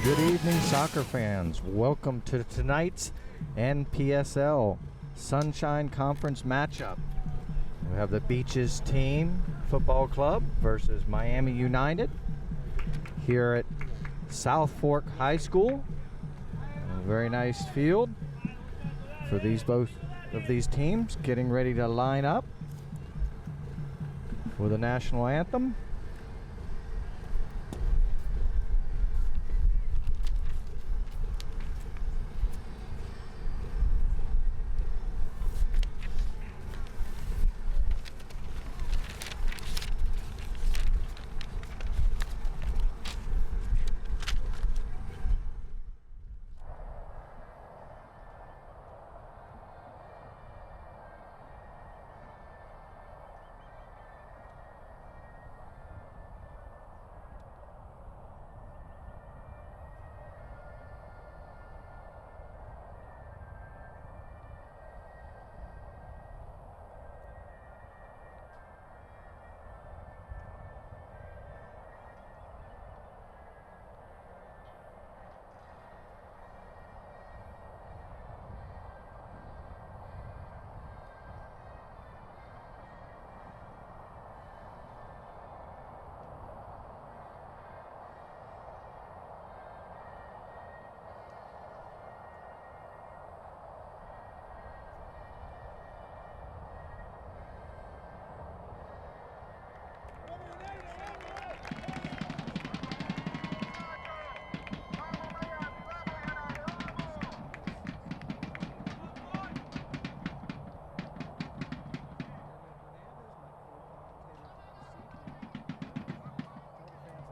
Good evening, soccer fans. Welcome to tonight's NPSL Sunshine Conference matchup. We have the Beaches Team Football Club versus Miami United here at South Fork High School. A very nice field for both of these teams getting ready to line up for the national anthem.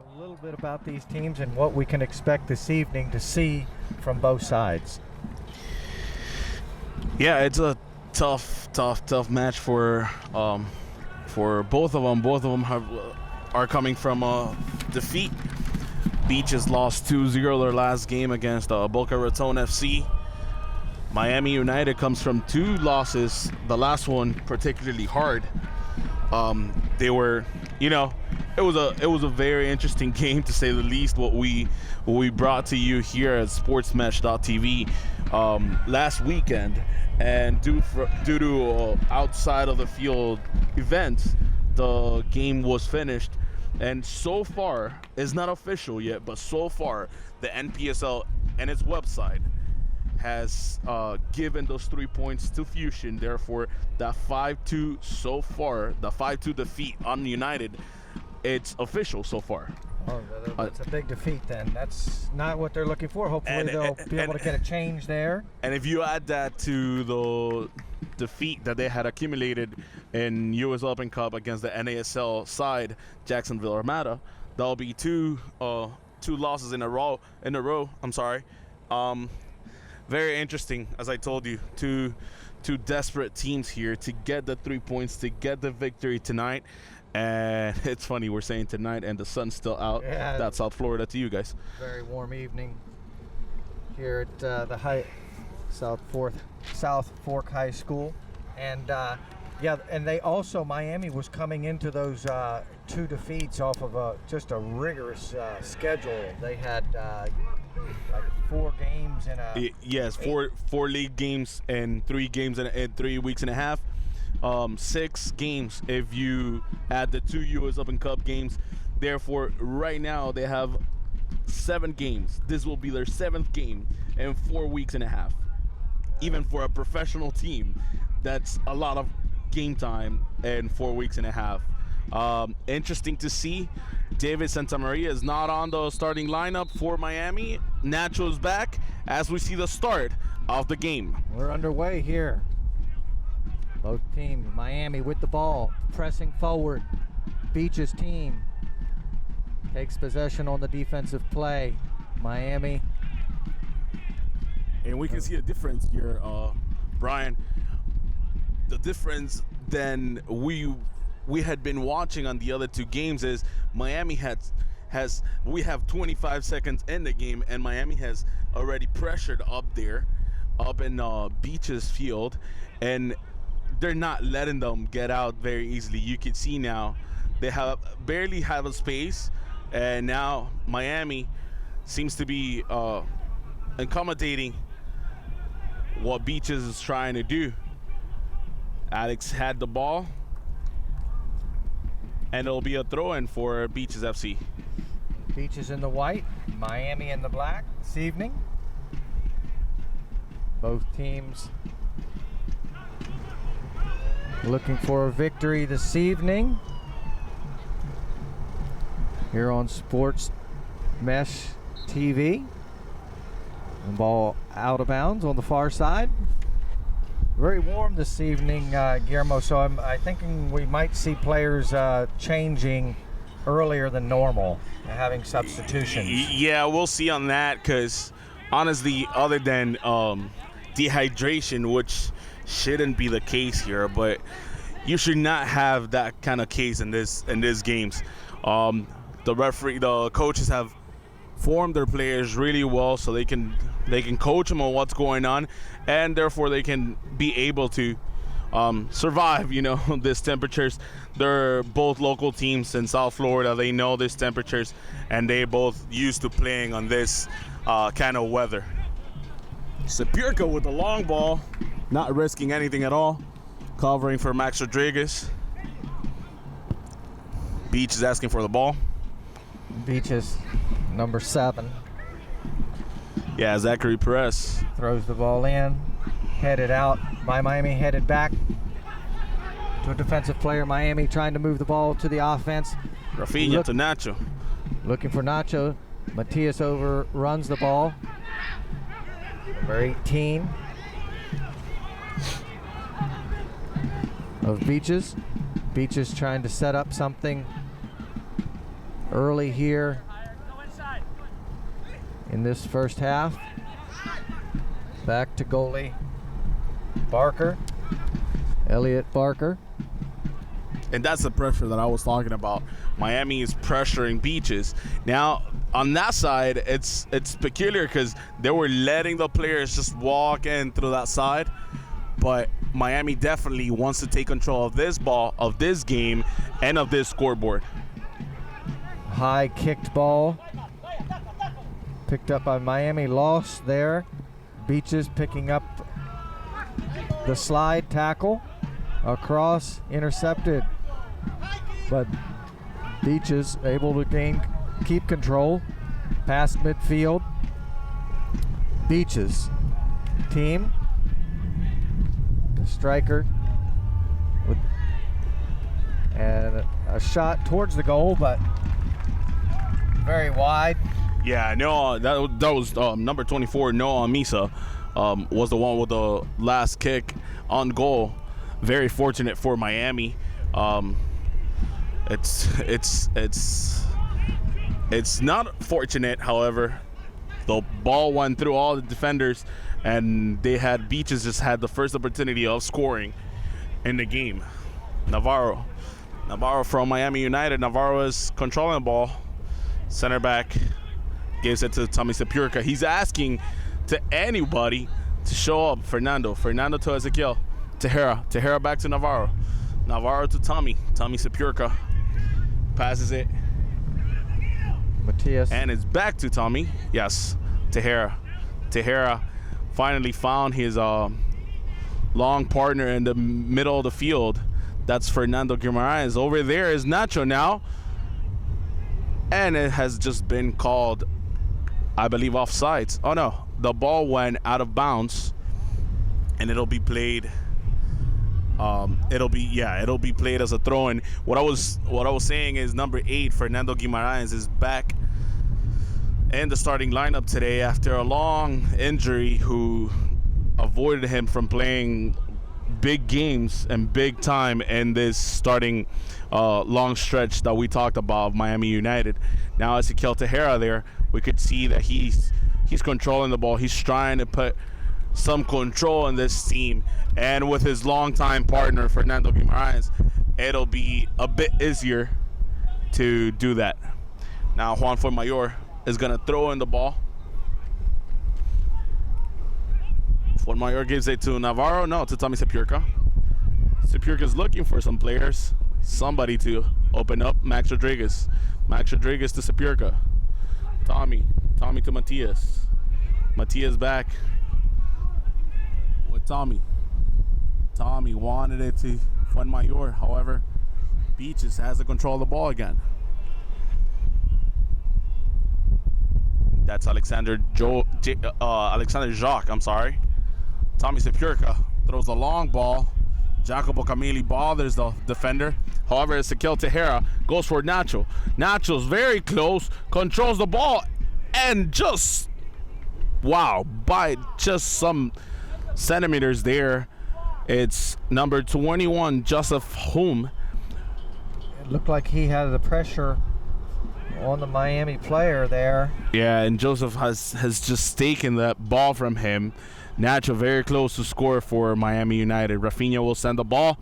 A little bit about these teams and what we can expect this evening to see from both sides. Yeah, it's a tough match for both of them. Both of them are coming from a defeat. Beaches lost 2-0 their last game against Boca Raton FC. Miami United comes from 2 losses. The last one particularly hard. They were, it was a very interesting game, to say the least. What we brought to you here at sportsmesh.tv last weekend, and due to outside of the field events, the game was finished. And so far, it's not official yet, but so far the NPSL and its website has given those 3 points to Fusion. Therefore, that 5-2 so far, the 5-2 defeat on United, it's official so far. Oh, that's a big defeat then. That's not what they're looking for. Hopefully they'll be able to get a change there. And if you add that to the defeat that they had accumulated in U.S. Open Cup against the NASL side, Jacksonville Armada, that'll be two losses in a row. I'm sorry. Very interesting, as I told you, two desperate teams here to get the 3 points, to get the victory tonight. And it's funny, we're saying tonight and the sun's still out. Yeah. That's South Florida to you guys. Very warm evening here at the South Fork High School. And and they also, Miami was coming into those 2 defeats off of just a rigorous schedule. They had like 4 games in a... Yes, four league games and 3 games in 3 weeks and a half. 6 games if you add the 2 U.S. Open Cup games. Therefore, right now they have 7 games. This will be their 7th game in 4 weeks and a half. Even for a professional team, that's a lot of game time in 4 weeks and a half. Interesting to see. David Santamaria is not on the starting lineup for Miami. Nacho's back as we see the start of the game. We're underway here. Both teams, Miami with the ball, pressing forward. Beaches team takes possession on the defensive play. Miami. And we can see a difference here, Brian. The difference than we had been watching on the other 2 games is Miami we have 25 seconds in the game, and Miami has already pressured up in Beaches field, and they're not letting them get out very easily. You can see now they barely have a space, and now Miami seems to be accommodating what Beaches is trying to do. Alex had the ball, and it'll be a throw-in for Beaches FC. Beaches in the white, Miami in the black this evening. Both teams looking for a victory this evening here on Sports Mesh TV. The ball out of bounds on the far side. Very warm this evening, Guillermo, so I'm thinking we might see players changing earlier than normal, having substitutions. Yeah, we'll see on that, because honestly, other than dehydration, which shouldn't be the case here, but you should not have that kind of case in this games. The coaches have formed their players really well, so they can coach them on what's going on, and therefore they can be able to survive, these temperatures. They're both local teams in South Florida. They know these temperatures, and they both used to playing on this kind of weather. Sapirka with the long ball, not risking anything at all, covering for Max Rodriguez. Beach is asking for the ball. Beaches, number 7. Yeah, Zachary Perez throws the ball in, headed out by Miami, headed back to a defensive player. Miami trying to move the ball to the offense. Rafinha to Nacho. Looking for Nacho. Matias overruns the ball. Number 18 of Beaches. Beaches trying to set up something early here in this first half. Back to goalie Barker, Elliott Barker. And that's the pressure that I was talking about. Miami is pressuring Beaches. Now, on that side, it's peculiar because they were letting the players just walk in through that side. But Miami definitely wants to take control of this ball, of this game, and of this scoreboard. High kicked ball. Picked up by Miami, lost there. Beaches picking up the slide tackle. Across, intercepted. But Beaches able to keep control. Past midfield. Beaches team. The striker. And a shot towards the goal, but very wide. Yeah, no, that was number 24, Noah Misa, was the one with the last kick on goal. Very fortunate for Miami. It's not fortunate, however. The ball went through all the defenders, and Beaches just had the first opportunity of scoring in the game. Navarro from Miami United. Navarro is controlling the ball. Center back gives it to Tommy Sapirka. He's asking to anybody to show up. Fernando to Ezequiel. Tejera back to Navarro. Navarro to Tommy Sapirka. Passes it. Matias. And it's back to Tommy. Yes, Tejera finally found his long partner in the middle of the field. That's Fernando Guimaraes. Over there is Nacho now. And it has just been called, I believe, offsides. Oh no, the ball went out of bounds, and it'll be played. It'll be played as a throw-in. What I was saying is number 8, Fernando Guimaraes, is back in the starting lineup today after a long injury, who avoided him from playing big games and big time in this starting long stretch that we talked about, Miami United. Now Ezequiel Tejera there, we could see that he's controlling the ball. He's trying to put some control in this team, and with his longtime partner Fernando Guimaraes, it'll be a bit easier to do that. Now Juan Fuenmayor is gonna throw in the ball. Fuenmayor gives it to Navarro. No, to Tommy Sapirka. Sapirka's looking for some players, somebody to open up. Max Rodriguez to Sapirka. Tommy Tommy to Matias. Matias back with Tommy. Tommy wanted it to Fuenmayor. However, Beaches has the control of the ball again. That's Alexander Jacques, I'm sorry. Tommy Sepurka throws the long ball. Jacopo Camilli bothers the defender. However, Ezequiel Tejera goes for Nacho. Nacho's very close, controls the ball, and just, wow, by just some centimeters there, it's number 21, Joseph Hume. It looked like he had the pressure on the Miami player there. Yeah, and Joseph has just taken that ball from him. Nacho very close to score for Miami United. Rafinha will send the ball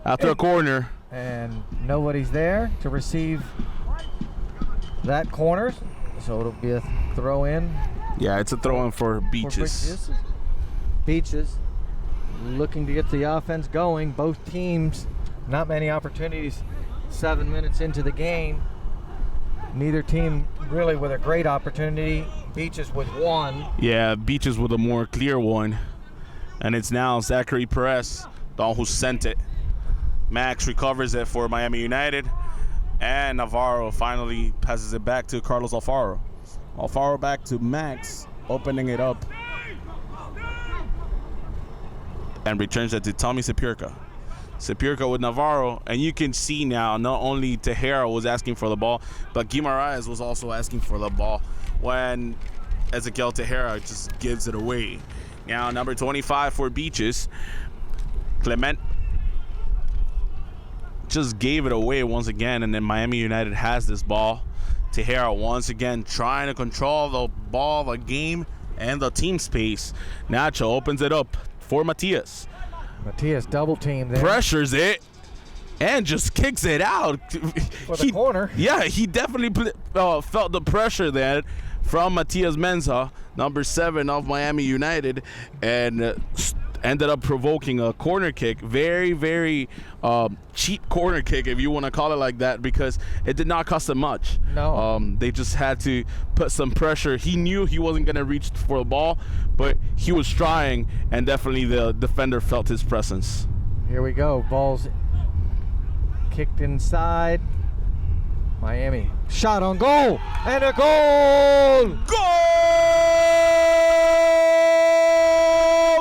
after a corner. And nobody's there to receive that corner, so it'll be a throw in. Yeah, it's a throw in for Beaches. Beaches looking to get the offense going. Both teams, not many opportunities 7 minutes into the game. Neither team really with a great opportunity. Beaches with one. Yeah, Beaches with a more clear one. And it's now Zachary Perez, the one who sent it. Max recovers it for Miami United. And Navarro finally passes it back to Carlos Alfaro. Alfaro back to Max, opening it up. And returns it to Tommy Sepurka. Sepurka with Navarro, and you can see now not only Tejera was asking for the ball, but Guimaraes was also asking for the ball when Ezequiel Tejera just gives it away. Now number 25 for Beaches, Clemente just gave it away once again, and then Miami United has this ball. Tejera once again trying to control the ball, the game, and the team space. Nacho opens it up for Matias. Matias double team there. Pressures it and just kicks it out. For the corner. Yeah, he definitely felt the pressure there from Matias Menza, number 7 of Miami United, and ended up provoking a corner kick. Very, very cheap corner kick, if you want to call it like that, because it did not cost him much. No. They just had to put some pressure. He knew he wasn't going to reach for the ball, but he was trying, and definitely the defender felt his presence. Here we go. Ball's kicked inside. Miami shot on goal, and a goal! Goal!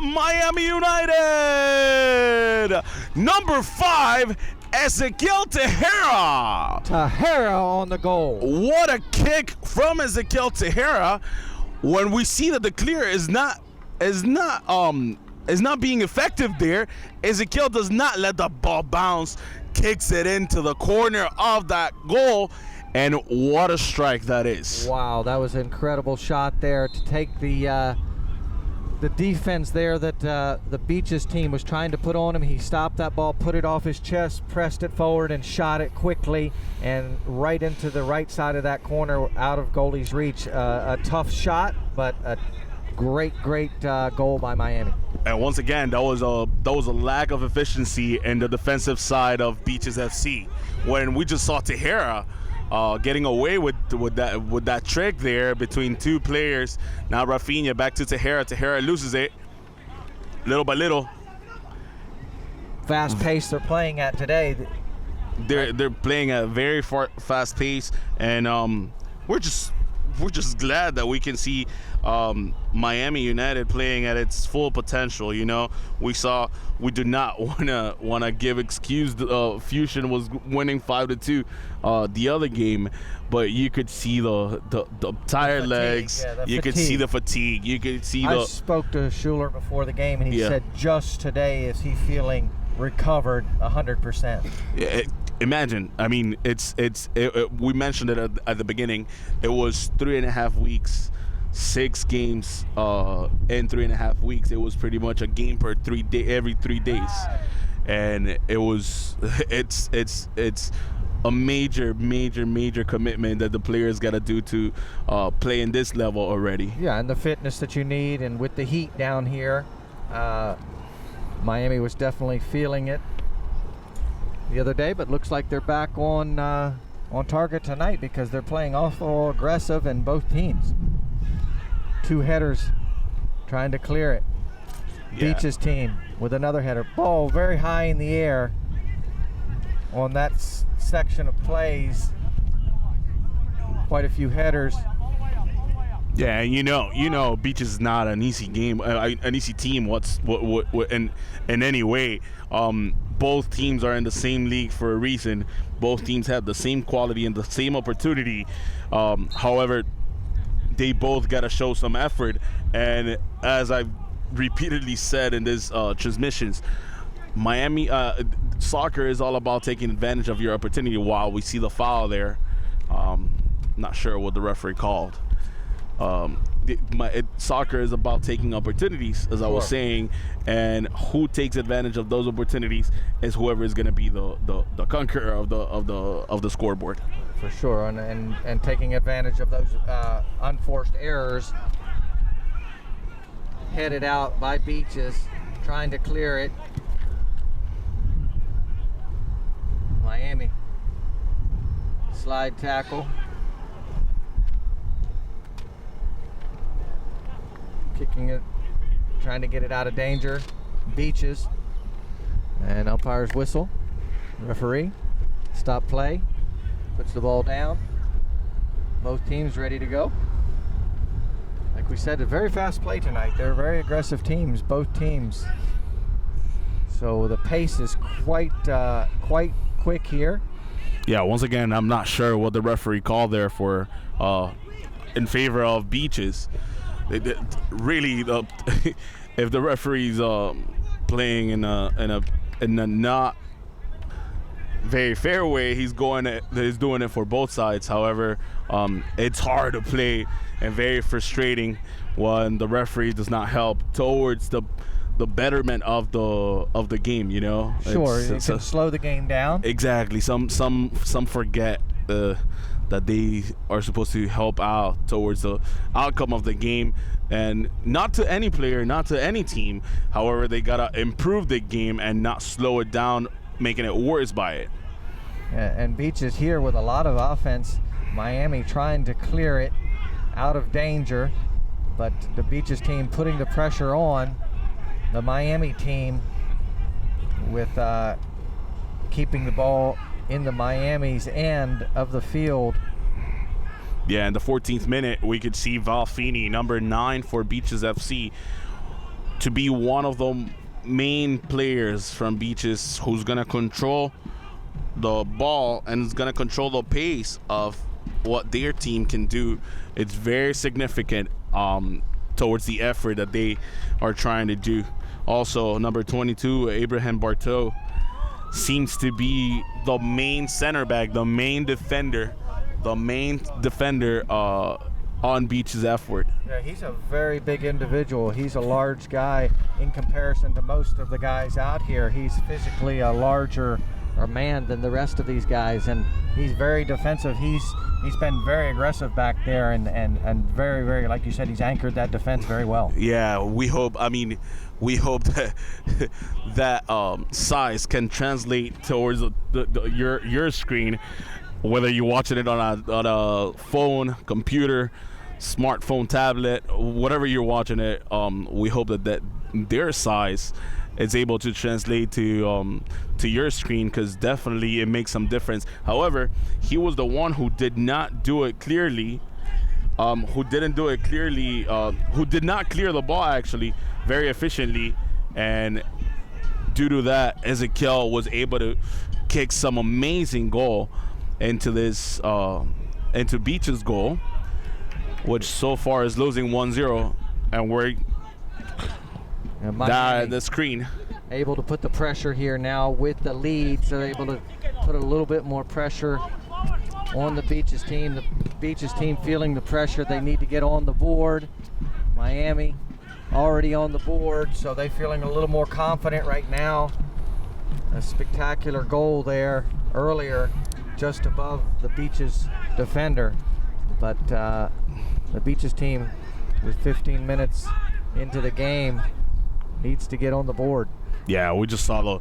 Miami United! Number 5, Ezequiel Tejera. Tejera on the goal. What a kick from Ezequiel Tejera! When we see that the clear is not being effective there, Ezequiel does not let the ball bounce, kicks it into the corner of that goal, and what a strike that is. Wow, that was an incredible shot there to take the defense there that the Beaches team was trying to put on him. He stopped that ball, put it off his chest, pressed it forward, and shot it quickly and right into the right side of that corner, out of goalie's reach. A tough shot, but a great goal by Miami. And once again, that was a lack of efficiency in the defensive side of Beaches FC. When we just saw Tejera getting away with that trick there between two players. Now Rafinha back to Tejera. Tejera loses it little by little. Fast pace they're playing at today. They're playing at a very fast pace, and we're just glad that we can see Miami United playing at its full potential. You know, we do not want to give excuse. Fusion was winning 5-2 the other game, but you could see the tired legs. Yeah, you could see the fatigue. You could see I spoke to Schuler before the game, and he said just today is he feeling recovered 100%. Imagine, I mean, we mentioned it at the beginning. It was 3.5 weeks, 6 games in 3.5 weeks. It was pretty much a game per every 3 days, and it's a major commitment that the players got to do to play in this level already. Yeah, and the fitness that you need, and with the heat down here, Miami was definitely feeling it the other day, but looks like they're back on target tonight because they're playing awful aggressive in both teams. two headers trying to clear it. Yeah. Beach's team with another header. Ball very high in the air on that section of plays. Quite a few headers. Yeah, and you know, Beach is not an easy game, an easy team. What in any way. Both teams are in the same league for a reason. Both teams have the same quality and the same opportunity. However, they both got to show some effort. And as I've repeatedly said in these transmissions, Miami soccer is all about taking advantage of your opportunity. While we see the foul there, not sure what the referee called. Soccer is about taking opportunities, as I was saying, and who takes advantage of those opportunities is whoever is going to be the conqueror of the scoreboard. For sure, and taking advantage of those unforced errors. Headed out by Beaches, trying to clear it. Miami. Slide tackle. Kicking it, trying to get it out of danger. Beaches. And umpire's whistle. Referee. Stop play. Puts the ball down. Both teams ready to go. Like we said, a very fast play tonight. They're very aggressive teams, both teams. So the pace is quite quick here. Yeah, once again, I'm not sure what the referee called there for in favor of Beaches. Really, if the referee's playing in a not very fair way, he's doing it for both sides. However, it's hard to play and very frustrating when the referee does not help towards the betterment of the game. You know, sure, it can slow the game down. Exactly. Some forget that they are supposed to help out towards the outcome of the game, and not to any player, not to any team. However, they gotta improve the game and not slow it down, making it worse by it. And Beach is here with a lot of offense. Miami trying to clear it out of danger, but the Beaches team putting the pressure on the Miami team with keeping the ball in the Miami's end of the field. Yeah, in the 14th minute, we could see Rafinha, number 9 for Beaches FC, to be one of the main players from Beaches who's going to control the ball and is going to control the pace of what their team can do. It's very significant towards the effort that they are trying to do. Also, number 22, Abraham Berto, seems to be the main center back, the main defender on Beach's effort. Yeah, he's a very big individual. He's a large guy in comparison to most of the guys out here. He's physically a larger man than the rest of these guys, and he's very defensive. He's been very aggressive back there, and very, very, like you said, he's anchored that defense very well. Yeah, we hope that that size can translate towards your screen, whether you're watching it on a phone, computer, smartphone, tablet, whatever you're watching it. We hope that their size is able to translate to your screen, because definitely it makes some difference. However, he was the one who did not do it clearly. Who did not clear the ball actually very efficiently, and due to that, Ezekiel was able to kick some amazing goal into Beach's goal, which so far is losing 1-0, and we're the screen able to put the pressure here now with the lead, so they're able to put a little bit more pressure on the Beaches team. The Beaches team feeling the pressure. They need to get on the board. Miami already on the board, so they're feeling a little more confident right now. A spectacular goal there earlier, just above the Beaches defender. But the Beaches team, with 15 minutes into the game, needs to get on the board. Yeah, we just saw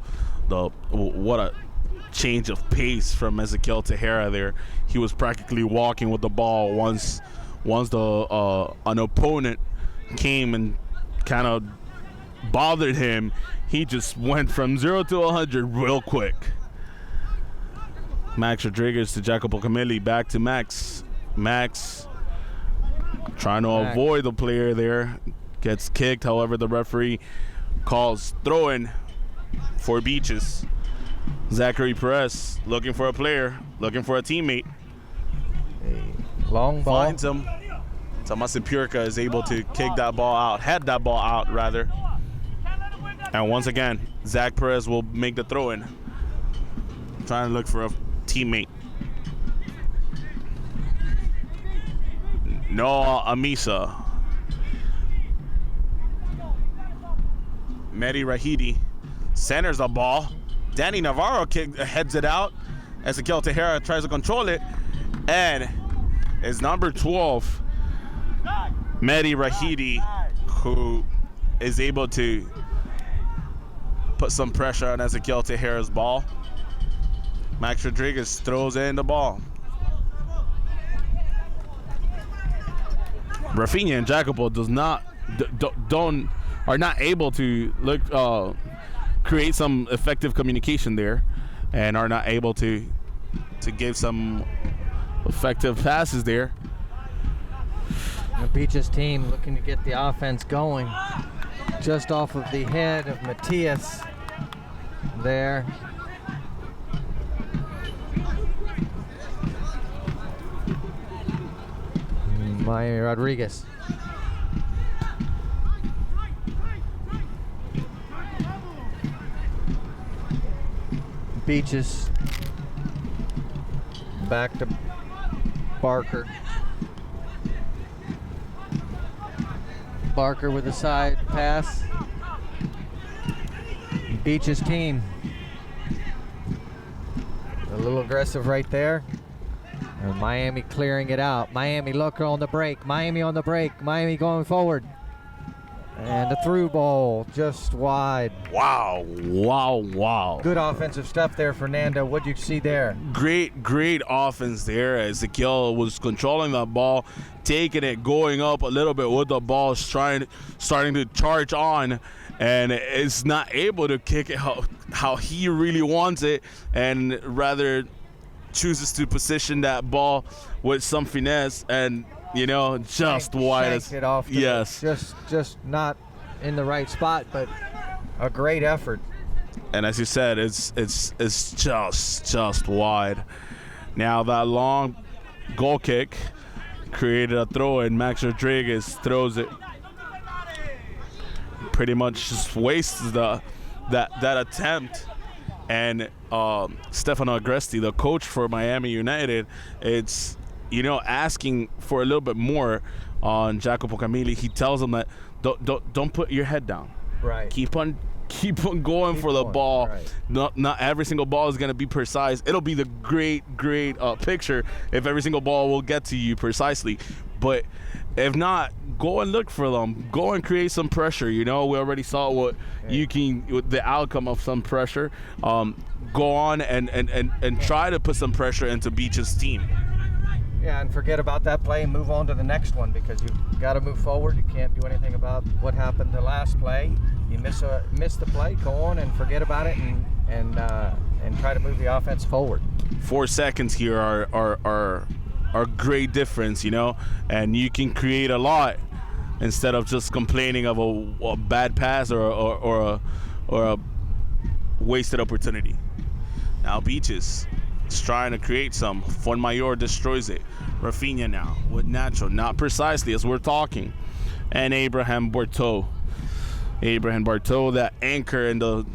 the what a change of pace from Ezekiel Tejera there. He was practically walking with the ball once an opponent came and kind of bothered him, he just went from 0 to 100 real quick. Max Rodriguez to Jacopo Camilli, back to Max. Max trying to avoid the player there. Gets kicked, however, the referee calls throw-in for Beaches. Zachary Perez looking for a player, looking for a teammate. A long ball. Finds him. Tomas Impurka is able to kick that ball out, head that ball out, rather. And once again, Zach Perez will make the throw-in. Trying to look for a teammate. Noah Amisa. Mehdi Rahidi centers the ball. Danny Navarro heads it out. Ezequiel Tejera tries to control it. And it's number 12, Mehdi Rahidi, who is able to put some pressure on Ezequiel Tejera's ball. Max Rodriguez throws in the ball. Rafinha and Jacopo are not able to create some effective communication there, and are not able to give some effective passes there. The Beaches team looking to get the offense going, just off of the head of Matias there. Miami Rodriguez. Beaches back to Barker. Barker with a side pass. Beaches team a little aggressive right there. And Miami clearing it out. Miami looking on the break. Miami on the break. Miami going forward. And a through ball just wide. Wow, wow, wow. Good offensive stuff there, Fernando. What'd you see there? Great offense there. Ezequiel was controlling that ball, taking it, going up a little bit with the ball, starting to charge on, and is not able to kick it how he really wants it, and rather chooses to position that ball with some finesse and just wide. Shanked it off. Yes. Just not in the right spot, but a great effort. And as you said, it's just wide. Now that long goal kick created a throw, and Max Rodriguez throws it. Pretty much just wastes that attempt. And Stefano Agresti, the coach for Miami United, it's asking for a little bit more on Jacopo Camilli. He tells him that don't put your head down. Right. Keep on going for the ball. Right. Not every single ball is going to be precise. It'll be the great picture if every single ball will get to you precisely. But if not, go and look for them. Go and create some pressure. We already saw what the outcome of some pressure. Go on and try to put some pressure into Beach's team. Yeah, and forget about that play and move on to the next one, because you've got to move forward. You can't do anything about what happened the last play. You miss the play, go on and forget about it, and try to move the offense forward. 4 seconds here are great difference, and you can create a lot instead of just complaining of a bad pass or a wasted opportunity. Now Beaches is trying to create some. Fonmayor destroys it. Rafinha now with Nacho, not precisely as we're talking, and Abraham Berto, that anchor in the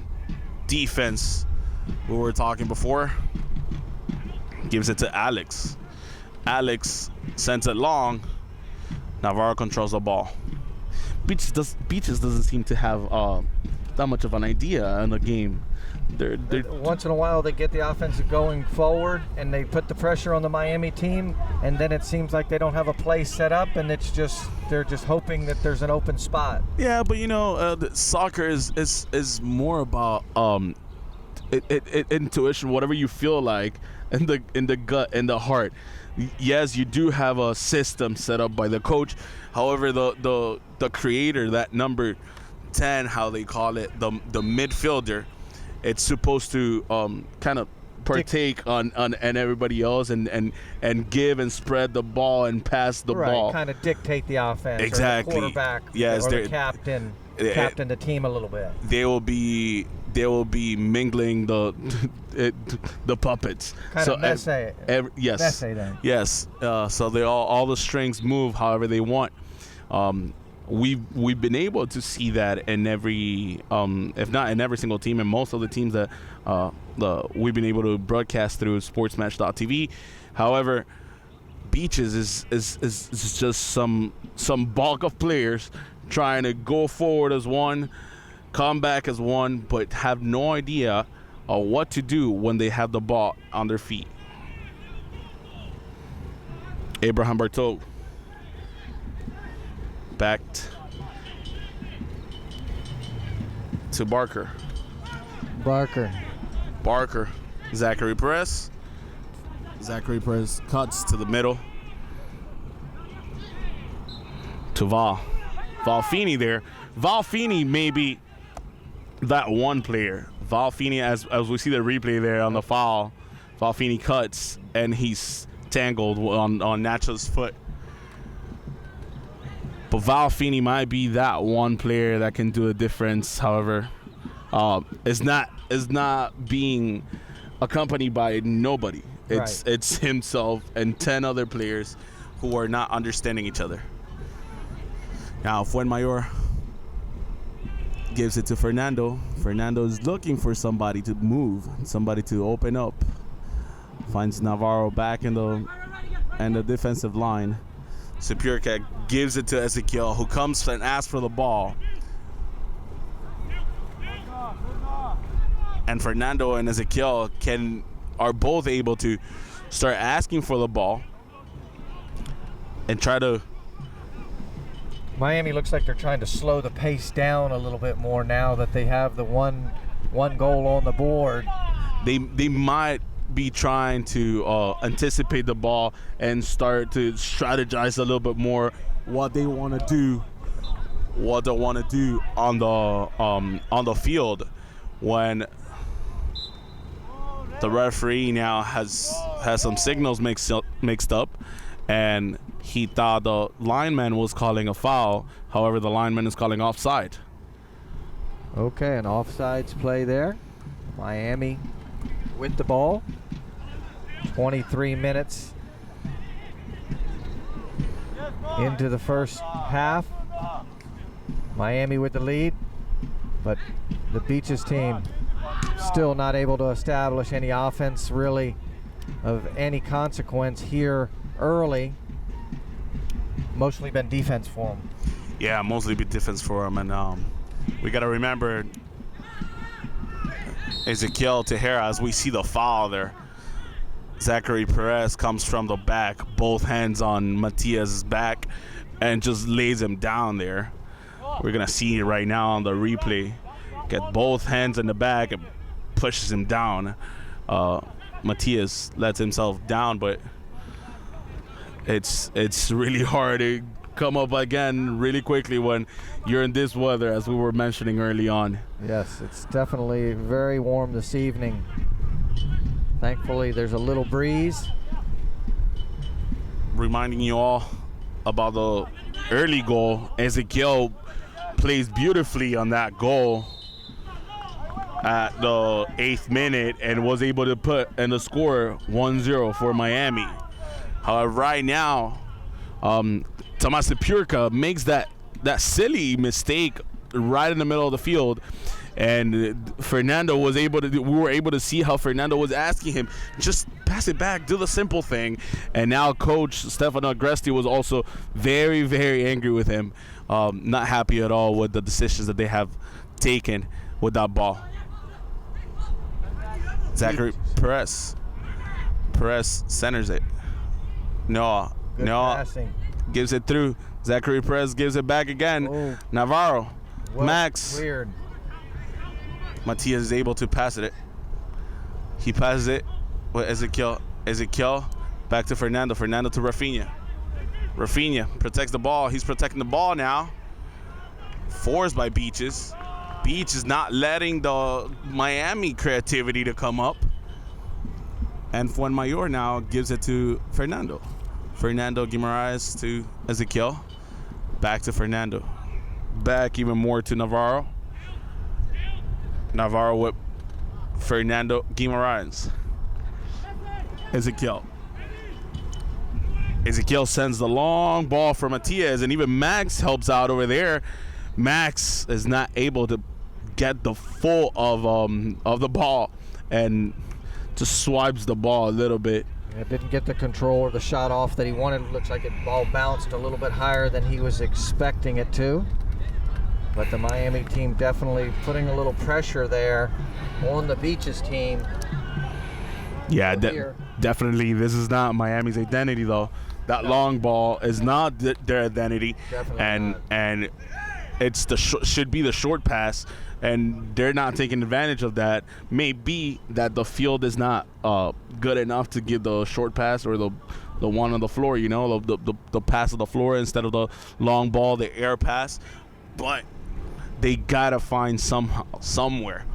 defense we were talking before, gives it to Alex. Alex sends it long. Navarro controls the ball. Beaches doesn't seem to have that much of an idea in the game. They're once in a while they get the offense going forward and they put the pressure on the Miami team, and then it seems like they don't have a play set up, and they're just hoping that there's an open spot. Yeah, but soccer is more about intuition, whatever you feel like in the gut, in the heart. Yes, you do have a system set up by the coach. However, the creator, that number 10, how they call it, the midfielder, it's supposed to kind of partake on everybody else and give and spread the ball and pass the ball. Kind of dictate the offense. Exactly. Or the quarterback. Yes, or the captain the team a little bit. They will be mingling the puppets. Kind of messy. Yes. Messy then. Yes. So they all the strings move however they want. We've been able to see that in every, if not in every single team, and most of the teams that we've been able to broadcast through sportsmatch.tv. However, Beaches is just some bulk of players trying to go forward as one, come back as one, but have no idea what to do when they have the ball on their feet. Abraham Berto backed to Barker. Zachary Perez. Zachary Perez cuts to the middle. To Valfini there. Valfini may be that one player. Valfini, as we see the replay there on the foul, Valfini cuts and he's tangled on Nacho's foot. But Valfini might be that one player that can do a difference. However, is not being accompanied by nobody. It's himself and 10 other players who are not understanding each other. Now, Fuenmayor gives it to Fernando. Fernando is looking for somebody to move, somebody to open up. Finds Navarro back in the defensive line. Sapurka gives it to Ezekiel, who comes and asks for the ball. And Fernando and Ezekiel are both able to start asking for the ball and try to. Miami looks like they're trying to slow the pace down a little bit more now that they have the one goal on the board. They might be trying to anticipate the ball and start to strategize a little bit more what they want to do on the field when the referee now has some signals mixed up, and he thought the lineman was calling a foul. However, the lineman is calling offside. Okay, an offsides play there. Miami with the ball. 23 minutes into the first half. Miami with the lead, but the Beaches team still not able to establish any offense really of any consequence here early. Mostly been defense for them. Yeah, mostly been defense for them, and we got to remember Ezekiel Tejera, as we see the foul there. Zachary Perez comes from the back, both hands on Matias's back, and just lays him down there. We're going to see it right now on the replay. Get both hands in the back and pushes him down. Matias lets himself down, but it's really hard to come up again really quickly when you're in this weather, as we were mentioning early on. Yes, it's definitely very warm this evening. Thankfully, there's a little breeze. Reminding you all about the early goal. Ezekiel plays beautifully on that goal at the 8th minute and was able to put in the score 1-0 for Miami. However, right now, Tomas Sapurka makes that silly mistake right in the middle of the field. And Fernando was able to. We were able to see how Fernando was asking him, just pass it back, do the simple thing. And now Coach Stefano Agresti was also very, very angry with him, not happy at all with the decisions that they have taken with that ball. Zachary Perez centers it. Noah Passing. Gives it through. Zachary Perez gives it back again. Oh. Navarro, Well Max. cleared. Matias is able to pass it. He passes it with Ezekiel. Ezekiel back to Fernando. Fernando to Rafinha. Rafinha protects the ball. He's protecting the ball now. Forced by Beaches. Beach is not letting the Miami creativity to come up. And Fuenmayor now gives it to Fernando. Fernando Guimaraes to Ezekiel. Back to Fernando. Back even more to Navarro. Navarro with Fernando Guimaraes. Ezekiel. Ezekiel sends the long ball for Matias, and even Max helps out over there. Max is not able to get the full of the ball and just swipes the ball a little bit. It didn't get the control or the shot off that he wanted. Looks like it ball bounced a little bit higher than he was expecting it to. But the Miami team definitely putting a little pressure there on the Beaches team. Yeah, definitely. This is not Miami's identity, though. That long ball is not their identity, and it's should be the short pass, and they're not taking advantage of that. Maybe that the field is not good enough to give the short pass or the one on the floor, you know, the pass of the floor instead of the long ball, the air pass. But they gotta find somewhere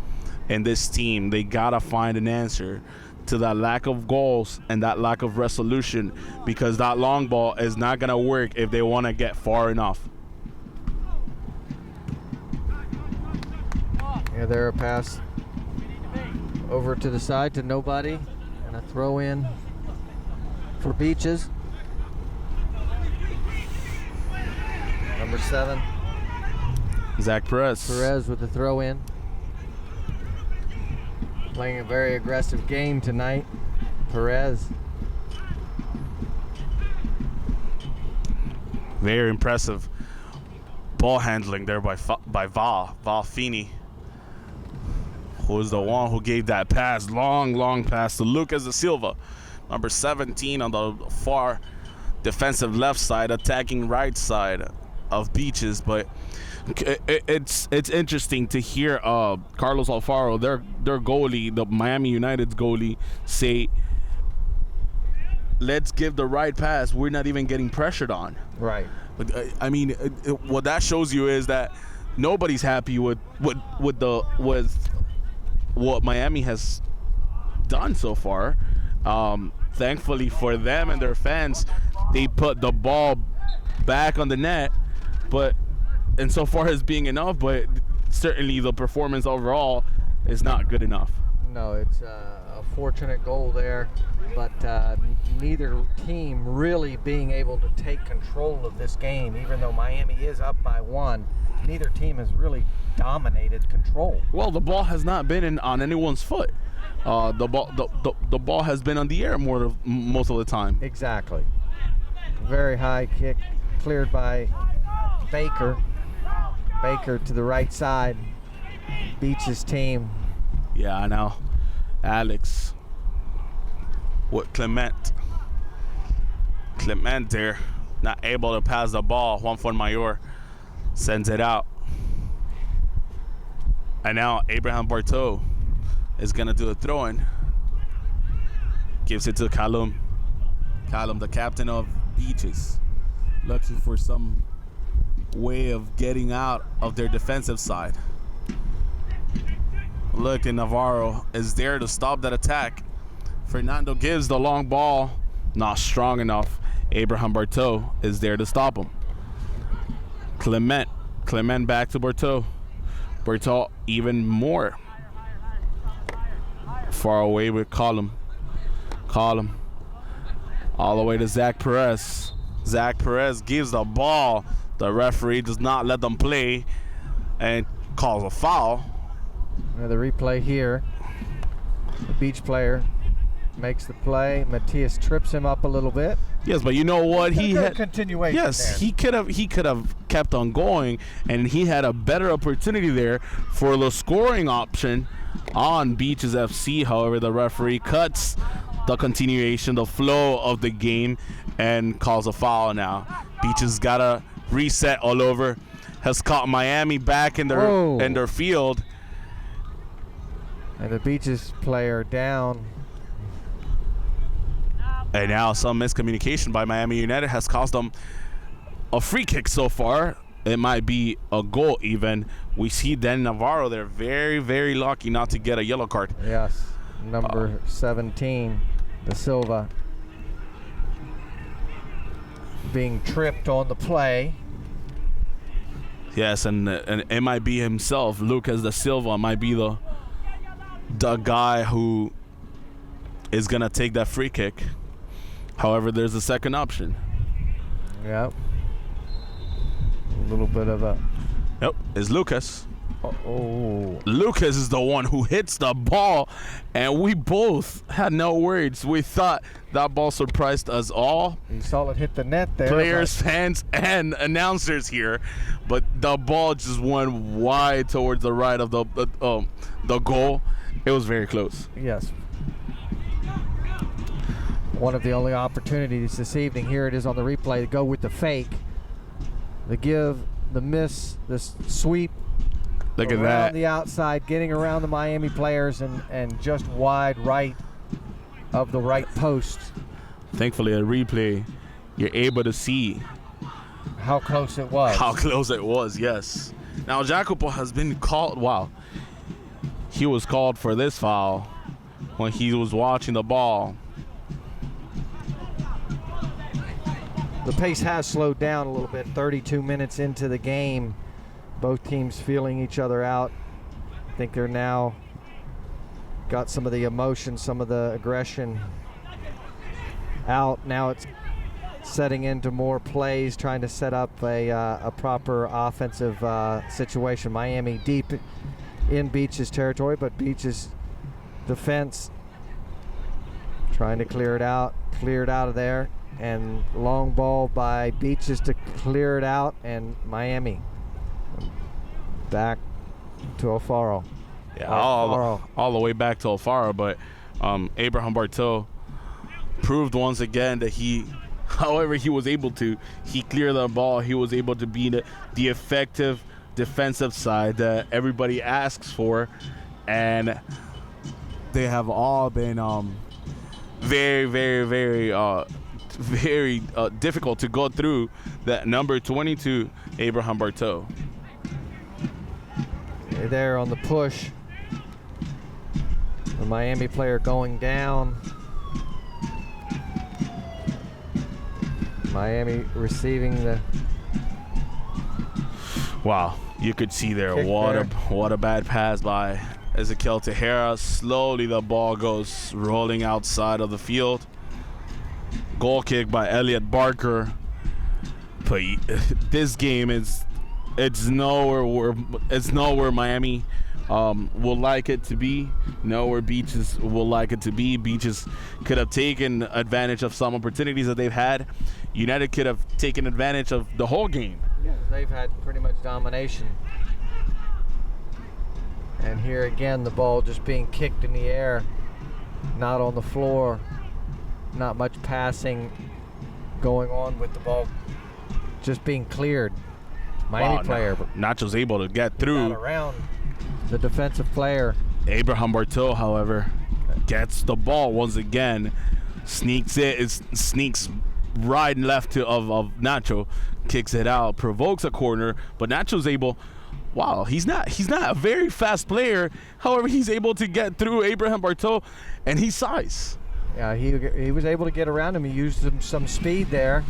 in this team. They gotta find an answer to that lack of goals and that lack of resolution, because that long ball is not gonna work if they want to get far enough. Yeah, there a pass over to the side to nobody, and a throw in for Beaches. Number 7. Zach Perez. Perez with the throw in. Playing a very aggressive game tonight. Perez. Very impressive ball handling there by Val Feeney, who was the one who gave that pass, long pass to Lucas da Silva, number 17 on the far defensive left side, attacking right side of Beaches. But it's interesting to hear Carlos Alfaro, their goalie, the Miami United's goalie, say, let's give the right pass. We're not even getting pressured on. Right. I mean, what that shows you is that nobody's happy with what Miami has done so far. Thankfully for them and their fans, they put the ball back on the net, but and so far as being enough, but certainly the performance overall is not good enough. No, it's a fortunate goal there, but neither team really being able to take control of this game. Even though Miami is up by 1, neither team has really dominated control. Well, the ball has not been on anyone's foot. The ball has been on the air most of the time. Exactly. Very high kick, cleared by Baker. Baker to the right side. Beaches team. Yeah, I know. Alex with Clemente. Clemente there, not able to pass the ball. Juan Fuenmayor sends it out. And now Abraham Berto is going to do a throw-in. Gives it to Callum. Callum, the captain of Beaches, looking for some way of getting out of their defensive side. Look, and Navarro is there to stop that attack. Fernando gives the long ball, not strong enough. Abraham Berto is there to stop him. Clement back to Berto. Berto even more far away with Callum. All the way to Zach Perez. Zach Perez gives the ball. The referee does not let them play and calls a foul. The replay here. The Beach player makes the play. Matias trips him up a little bit. Yes, but you know what? He had continuation. Yes, there. he could have kept on going, and he had a better opportunity there for the scoring option on Beaches FC. However, the referee cuts the continuation, the flow of the game, and calls a foul now. Beaches gotta reset all over. Has caught Miami back in their field. And the Beaches player down. And now some miscommunication by Miami United has caused them a free kick so far. It might be a goal even. We see Dan Navarro there, very, very lucky not to get a yellow card. Yes, number 17, Da Silva, being tripped on the play. Yes, and it might be himself, Lucas Da Silva, might be the guy who is going to take that free kick. However, there's a second option. Yep. A little bit of a... Yep, it's Lucas. Oh. Lucas is the one who hits the ball, and we both had no words. We thought that ball surprised us all. You saw it hit the net there. Players, fans, and announcers here, but the ball just went wide towards the right of the goal. It was very close. Yes. One of the only opportunities this evening. Here it is on the replay to go with the fake, the give, the miss, the sweep. Look at around that. The outside, getting around the Miami players and just wide right of the right post. Thankfully, a replay, you're able to see how close it was. How close it was, yes. Now, Jacopo has been called. Wow. He was called for this foul when he was watching the ball. The pace has slowed down a little bit. 32 minutes into the game. Both teams feeling each other out. I think they're now got some of the emotion, some of the aggression out. Now it's setting into more plays, trying to set up a proper offensive situation. Miami deep in Beach's territory, but Beach's defense trying to clear it out of there. And long ball by Beaches to clear it out, and Miami back to Faro. Yeah, all the way back to Faro, but Abraham Berto proved once again that however he was able to, he cleared the ball. He was able to be the effective defensive side that everybody asks for, and they have all been very, very, very difficult to go through that number 22, Abraham Berto. There on the push. The Miami player going down. Miami receiving the... Wow, you could see there what a bad pass by Ezequiel Tejera. Slowly the ball goes rolling outside of the field. Goal kick by Elliott Barker. But this game it's nowhere Miami will like it to be. Nowhere Beaches will like it to be. Beaches could have taken advantage of some opportunities that they've had. United could have taken advantage of the whole game. Yeah, they've had pretty much domination. And here again, the ball just being kicked in the air, not on the floor. Not much passing going on with the ball just being cleared. Miami player. Nacho's able to get through. Around the defensive player. Abraham Berto, however, gets the ball once again. Sneaks right and left of Nacho. Kicks it out. Provokes a corner. But Nacho's able... Wow, he's not a very fast player. However, he's able to get through Abraham Berto, and he's size. Yeah, he was able to get around him. He used some speed there.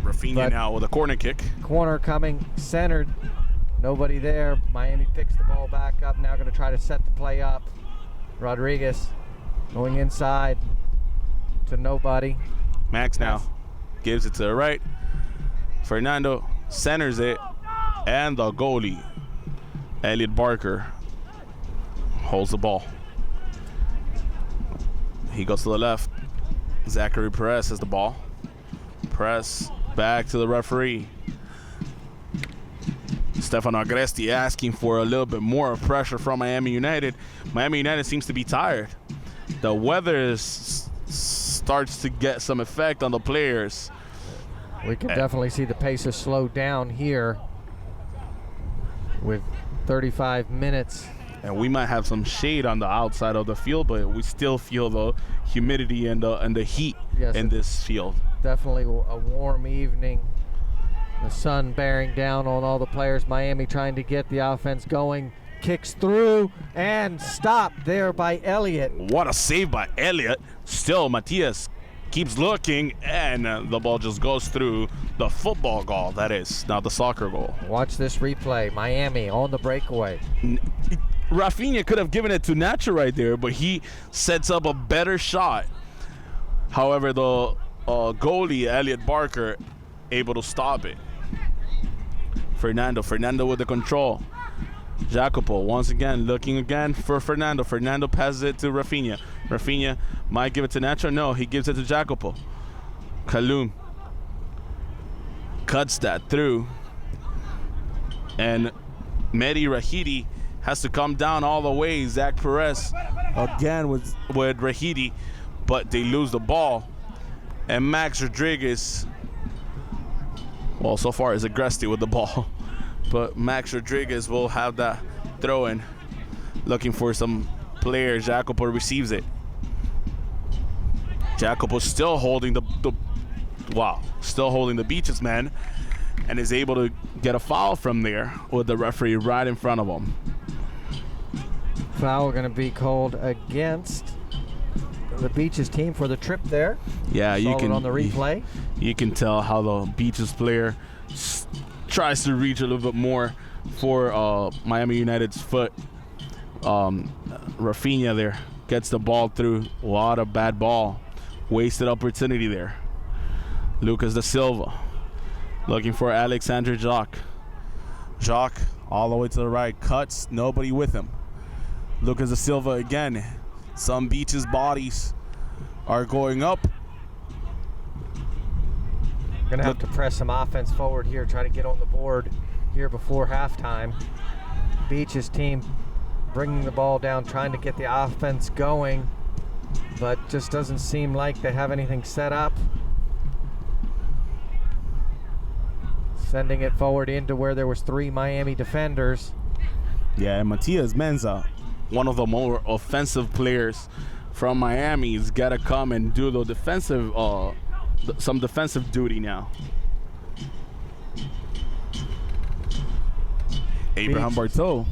Rafinha now with a corner kick. Corner coming, centered. Nobody there. Miami picks the ball back up. Now going to try to set the play up. Rodriguez going inside to nobody. Max now gives it to the right. Fernando centers it. And the goalie, Elliott Barker, holds the ball. He goes to the left. Zachary Perez has the ball. Press back to the referee. Stefano Agresti asking for a little bit more pressure from Miami United. Miami United seems to be tired. The weather starts to get some effect on the players. We can definitely see the pace has slowed down here with 35 minutes and we might have some shade on the outside of the field, but we still feel the humidity and the heat in this field. Definitely a warm evening. The sun bearing down on all the players. Miami trying to get the offense going. Kicks through and stopped there by Elliott. What a save by Elliott. Still, Matias keeps looking, and the ball just goes through the football goal. That is, not the soccer goal. Watch this replay. Miami on the breakaway. Rafinha could have given it to Nacho right there, but he sets up a better shot. However, the goalie, Elliott Barker, able to stop it. Fernando with the control. Jacopo once again looking again for Fernando. Fernando passes it to Rafinha. Rafinha might give it to Nacho. No, he gives it to Jacopo. Kalum cuts that through. And Mehdi Rahidi has to come down all the way. Zach Perez again with Rahidi, but they lose the ball. And Max Rodriguez, well, so far is Agresti with the ball. But Max Rodriguez will have that throw in, looking for some players. Jacopo receives it. Jacopo still holding still holding the Beaches man, and is able to get a foul from there with the referee right in front of him. Foul going to be called against the Beaches team for the trip there. Yeah, you can on the replay. You can tell how the Beaches player tries to reach a little bit more for Miami United's foot. Rafinha there gets the ball through. A lot of bad ball. Wasted opportunity there. Lucas da Silva looking for Alexander Jacques. Jacques all the way to the right. Cuts. Nobody with him. Lucas da Silva again. Some Beaches bodies are going up. Gonna have to press some offense forward here, try to get on the board here before halftime. Beaches team bringing the ball down, trying to get the offense going, but just doesn't seem like they have anything set up. Sending it forward into where there was 3 Miami defenders. Yeah, and Matias Menza, one of the more offensive players from Miami, has got to come and do the defensive some defensive duty now. Abraham Berto.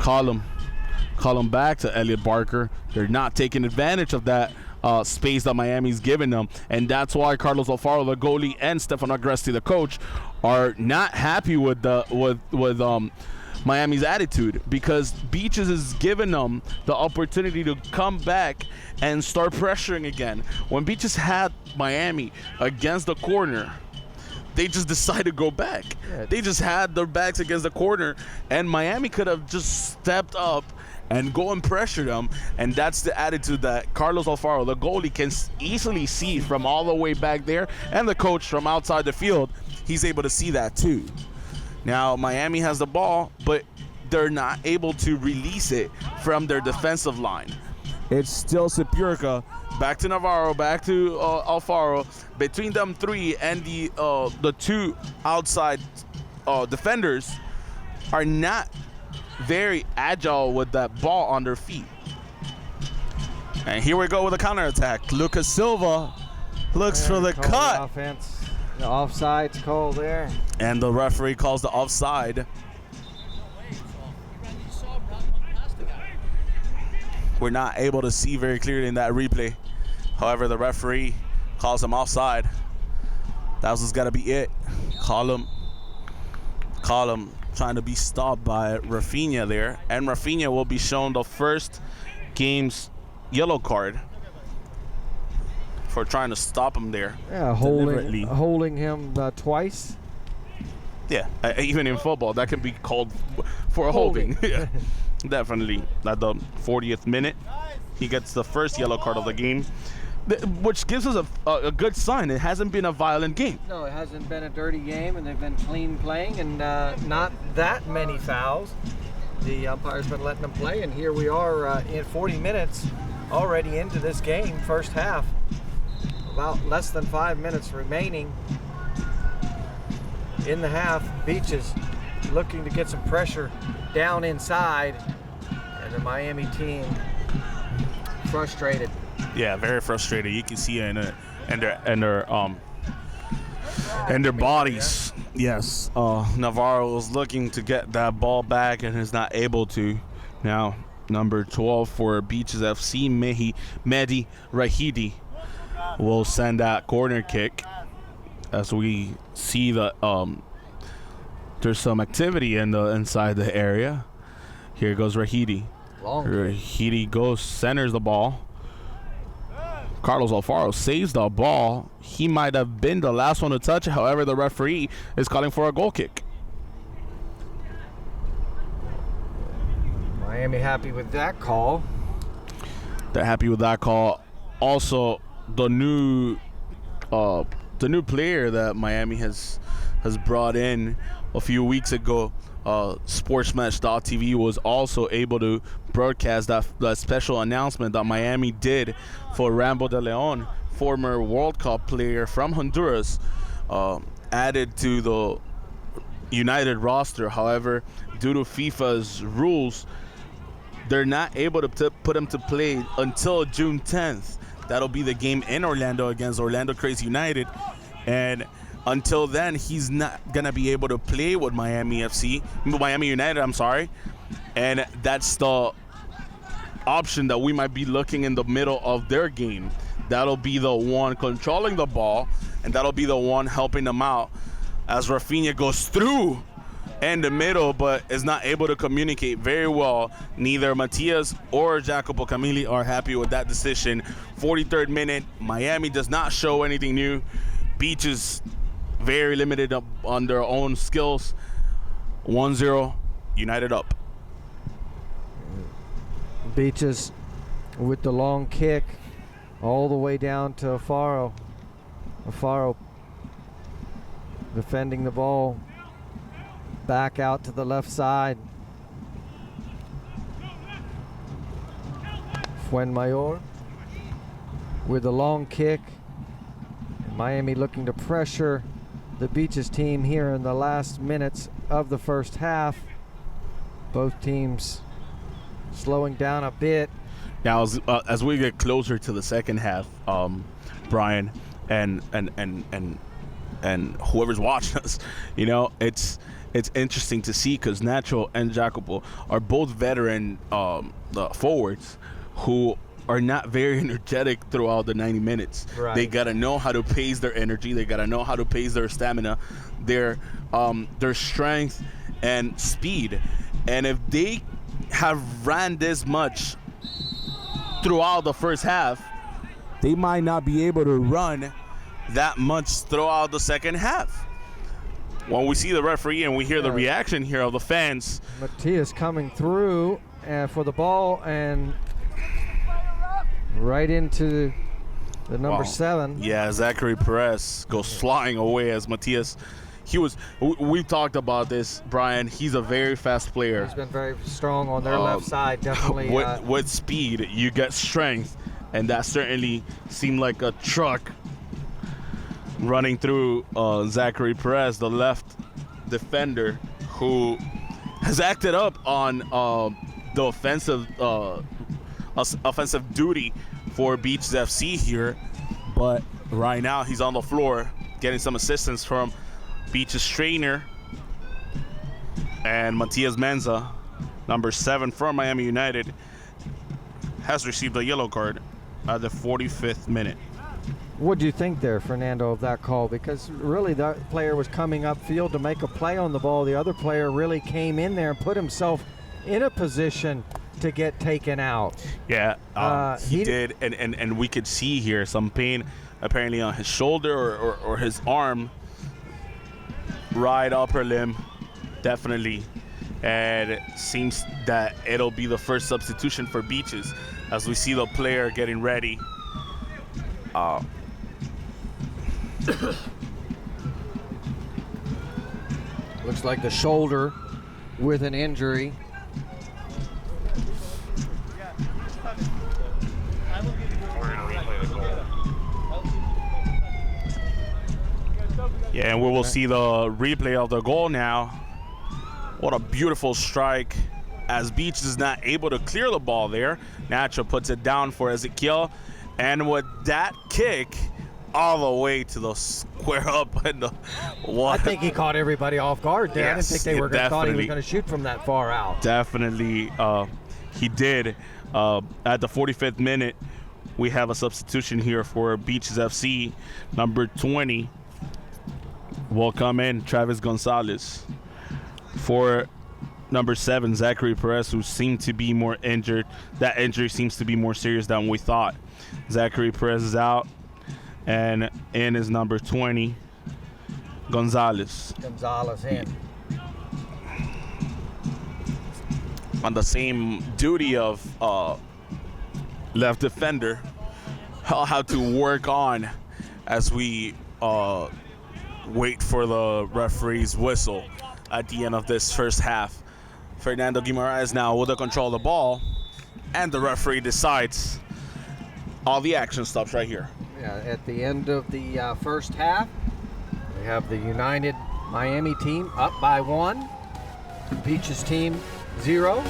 Call him back to Elliott Barker. They're not taking advantage of that space that Miami's given them, and that's why Carlos Alfaro, the goalie, and Stefano Agresti, the coach, are not happy with Miami's attitude, because Beaches is giving them the opportunity to come back and start pressuring again. When Beaches had Miami against the corner, they just decided to go back. Yeah. They just had their backs against the corner, and Miami could have just stepped up and go and pressure them, and that's the attitude that Carlos Alfaro, the goalie, can easily see from all the way back there, and the coach from outside the field, he's able to see that too. Now, Miami has the ball, but they're not able to release it from their defensive line. It's still Sepulka, back to Navarro, back to Alfaro. Between them 3 and the 2 outside defenders are not very agile with that ball on their feet. And here we go with a counterattack. Lucas Silva looks for the cut. The offense. The offside's called there. And the referee calls the offside. We're not able to see very clearly in that replay. However, the referee calls him offside. That was got to be it. Call him trying to be stopped by Rafinha there. And Rafinha will be shown the first game's yellow card for trying to stop him there. Yeah, holding him twice. Yeah, even in football, that can be called for a holding. Yeah, definitely. At the 40th minute, he gets the first yellow card of the game, which gives us a good sign. It hasn't been a violent game. No, it hasn't been a dirty game, and they've been clean playing, and not that many fouls. The umpire's been letting them play, and here we are in 40 minutes already into this game, first half. About less than 5 minutes remaining in the half. Beaches looking to get some pressure down inside, and the Miami team frustrated. Yeah, very frustrated. You can see it in their bodies. Yes, Navarro is looking to get that ball back and is not able to. Now, number 12 for Beaches FC, Mehdi Rahidi, will send that corner kick. As we see that there's some activity inside the area. Here goes Rahidi. Rahidi goes, centers the ball. Carlos Alfaro saves the ball. He might have been the last one to touch it. However, the referee is calling for a goal kick. Miami happy with that call. They're happy with that call. Also, the new player that Miami has brought in a few weeks ago, Sportsmatch.tv, was also able to broadcast that special announcement that Miami did for Rambo Deleon, former World Cup player from Honduras, added to the United roster. However, due to FIFA's rules, they're not able to put him to play until June 10th. That'll be the game in Orlando against Orlando Crazy United. And until then, he's not going to be able to play with Miami United, I'm sorry. And that's the option that we might be looking in the middle of their game. That'll be the one controlling the ball, and that'll be the one helping them out as Rafinha goes through in the middle, but is not able to communicate very well. Neither Matias or Jacopo Camilli are happy with that decision. 43rd minute, Miami does not show anything new. Beaches very limited on their own skills. 1-0, United up. Beaches with the long kick all the way down to Faro. Faro defending the ball back out to the left side. Fuenmayor with a long kick. Miami looking to pressure the Beaches team here in the last minutes of the first half. Both teams slowing down a bit. Now, as we get closer to the second half, Brian and whoever's watching us, you know, it's interesting to see because Nacho and Jacopo are both veteran forwards who are not very energetic throughout the 90 minutes. Right. They got to know how to pace their energy. They got to know how to pace their stamina, their strength and speed. And if they have ran this much throughout the first half, they might not be able to run that much throughout the second half. When we see the referee and we hear the reaction here of the fans. Matias coming through for the ball and right into the number 7. Yeah, Zachary Perez goes flying away as Matias. We've talked about this, Brian. He's a very fast player. He's been very strong on their left side, definitely. With speed, you get strength, and that certainly seemed like a truck running through Zachary Perez, the left defender, who has acted up on the offensive duty for Beaches FC here, but right now he's on the floor getting some assistance from Beaches trainer and Matias Menza, number 7 from Miami United, has received a yellow card at the 45th minute. What do you think there, Fernando, of that call? Because really that player was coming upfield to make a play on the ball. The other player really came in there and put himself in a position to get taken out. Yeah, he did, and we could see here some pain apparently on his shoulder or his arm, right upper limb, definitely. And it seems that it'll be the first substitution for Beaches as we see the player getting ready. Looks like the shoulder with an injury. Yeah, and we will see the replay of the goal now. What a beautiful strike. As Beach is not able to clear the ball there, Nacho puts it down for Ezekiel. And with that kick, all the way to the square up and the I think he caught everybody off guard there. Yes, I didn't think they were thought he was definitely. going to shoot from that far out. Definitely, he did. At the 45th minute, we have a substitution here for Beaches FC. Number 20 will come in, Travis Gonzalez. For number 7, Zachary Perez, who seemed to be more injured. That injury seems to be more serious than we thought. Zachary Perez is out, and in is number 20, Gonzalez. Gonzalez in. On the same duty of left defender, I'll have to work on as we wait for the referee's whistle at the end of this first half. Fernando Guimaraes now with the control of the ball, and the referee decides. All the action stops right here. Yeah, at the end of the first half, we have the United Miami team up by 1. Beaches team 0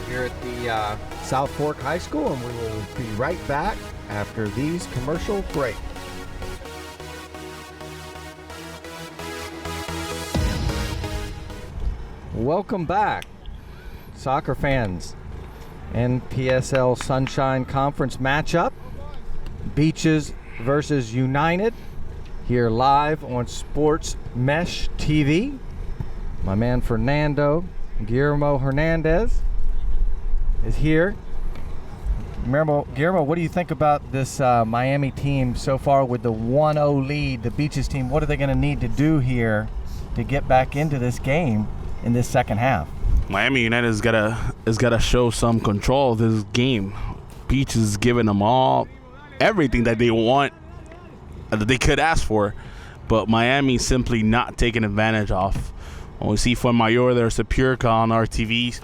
here at the South Fork High School, and we will be right back after these commercial breaks. Welcome back, soccer fans. NPSL Sunshine Conference matchup. Beaches versus United. Here live on Sports Mesh TV. My man Fernando Guillermo Hernandez is here. Guillermo, what do you think about this Miami team so far with the 1-0 lead? The Beaches team, what are they going to need to do here to get back into this game in this second half? Miami United has gotta show some control of this game. Beach is giving them all everything that they want, that they could ask for, but Miami simply not taking advantage of. When we see Fuenmayor, there's a Purica on our TVs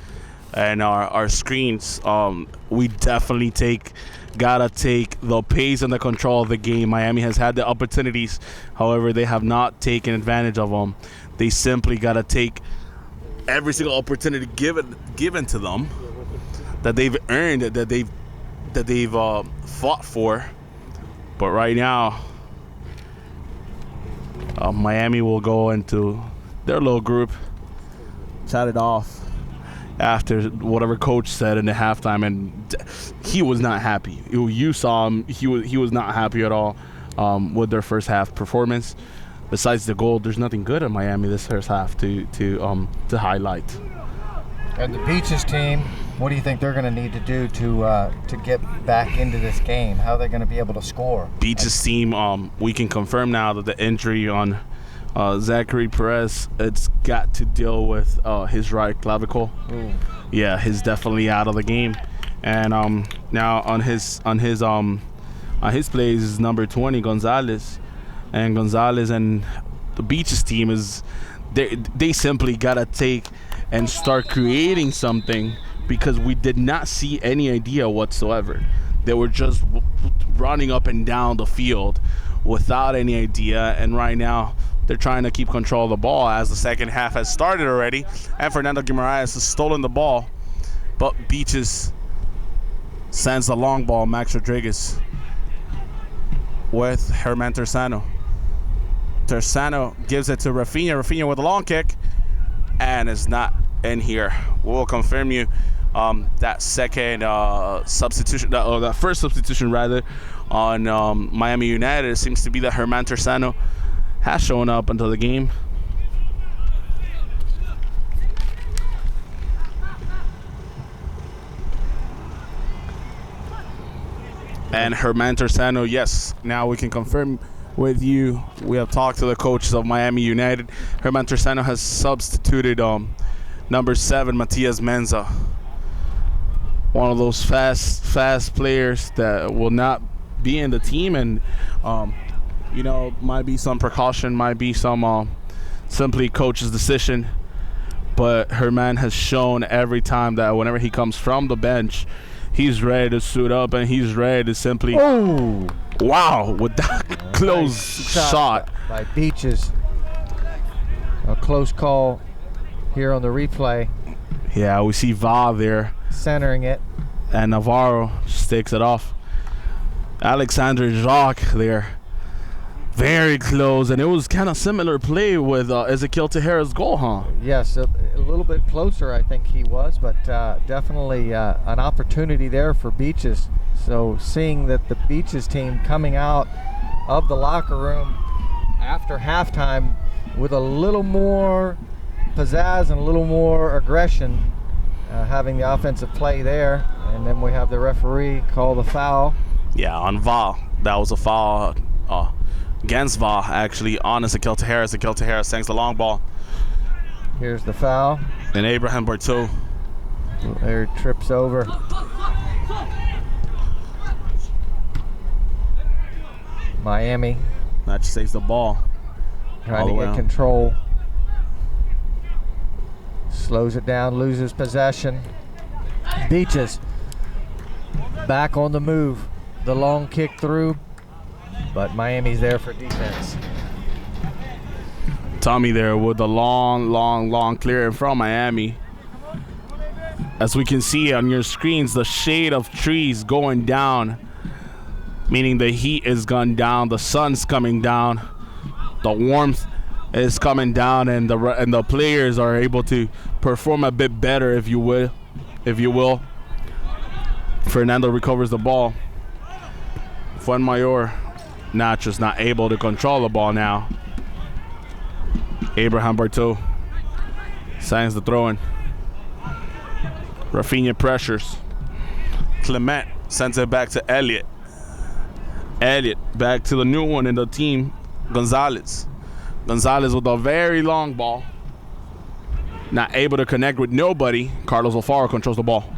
and our screens. We definitely gotta take the pace and the control of the game. Miami has had the opportunities, however, they have not taken advantage of them. They simply gotta take every single opportunity given to them that they've earned, that they've fought for. But right now, Miami will go into their little group, chat it off after whatever coach said in the halftime, and he was not happy. You saw him; he was not happy at all with their first half performance. Besides the goal, there's nothing good in Miami this first half to highlight. And the Beaches team, what do you think they're going to need to do to get back into this game? How are they going to be able to score? Beaches team, we can confirm now that the injury on Zachary Perez, it's got to deal with his right clavicle. Ooh. Yeah, he's definitely out of the game. And now on his plays is number 20, Gonzalez. And Gonzalez and the Beaches team they simply gotta take and start creating something, because we did not see any idea whatsoever. They were just running up and down the field without any idea, and right now they're trying to keep control of the ball as the second half has started already, and Fernando Guimaraes has stolen the ball, but Beaches sends the long ball. Max Rodriguez with Herman Tersano. Tersano gives it to Rafinha. Rafinha with a long kick, and is not in here. We'll confirm you that second substitution, or that first substitution rather, on Miami United. It seems to be that Herman Tersano has shown up into the game. And Herman Tersano, yes, now we can confirm with you. We have talked to the coaches of Miami United. Herman Tersano has substituted number 7, Matias Menza. One of those fast players that will not be in the team, and might be some precaution, might be some simply coach's decision. But Herman has shown every time that whenever he comes from the bench, he's ready to suit up, and he's ready to simply... Oh! Wow, with that close shot by Beaches. A close call here on the replay. Yeah, we see Val there. Centering it. And Navarro just takes it off. Alexander Jacques there. Very close, and it was kind of similar play with Ezequiel Tejera's goal, huh? Yes, a little bit closer I think he was, but definitely an opportunity there for Beaches. So seeing that the Beaches team coming out of the locker room after halftime with a little more pizzazz and a little more aggression, having the offensive play there, and then we have the referee call the foul. Yeah, on Val. That was a foul against Val, actually, on Ezequiel Tejera. Ezequiel Tejera sinks the long ball. Here's the foul. And Abraham Berto. There trips over. Miami. That just saves the ball. Trying to get control. Slows it down, loses possession. Beaches back on the move. The long kick through, but Miami's there for defense. Tommy there with the long clear from Miami. As we can see on your screens, the shade of trees going down, meaning the heat is gone down, the sun's coming down, the warmth is coming down, and the players are able to perform a bit better, if you will. Fernando recovers the ball. Fuenmayor Nachos not able to control the ball now. Abraham Berto signs the throw-in. Rafinha pressures. Clemente sends it back to Elliott. Elliott back to the new one in the team, Gonzalez. Gonzalez with a very long ball. Not able to connect with nobody. Carlos Alfaro controls the ball.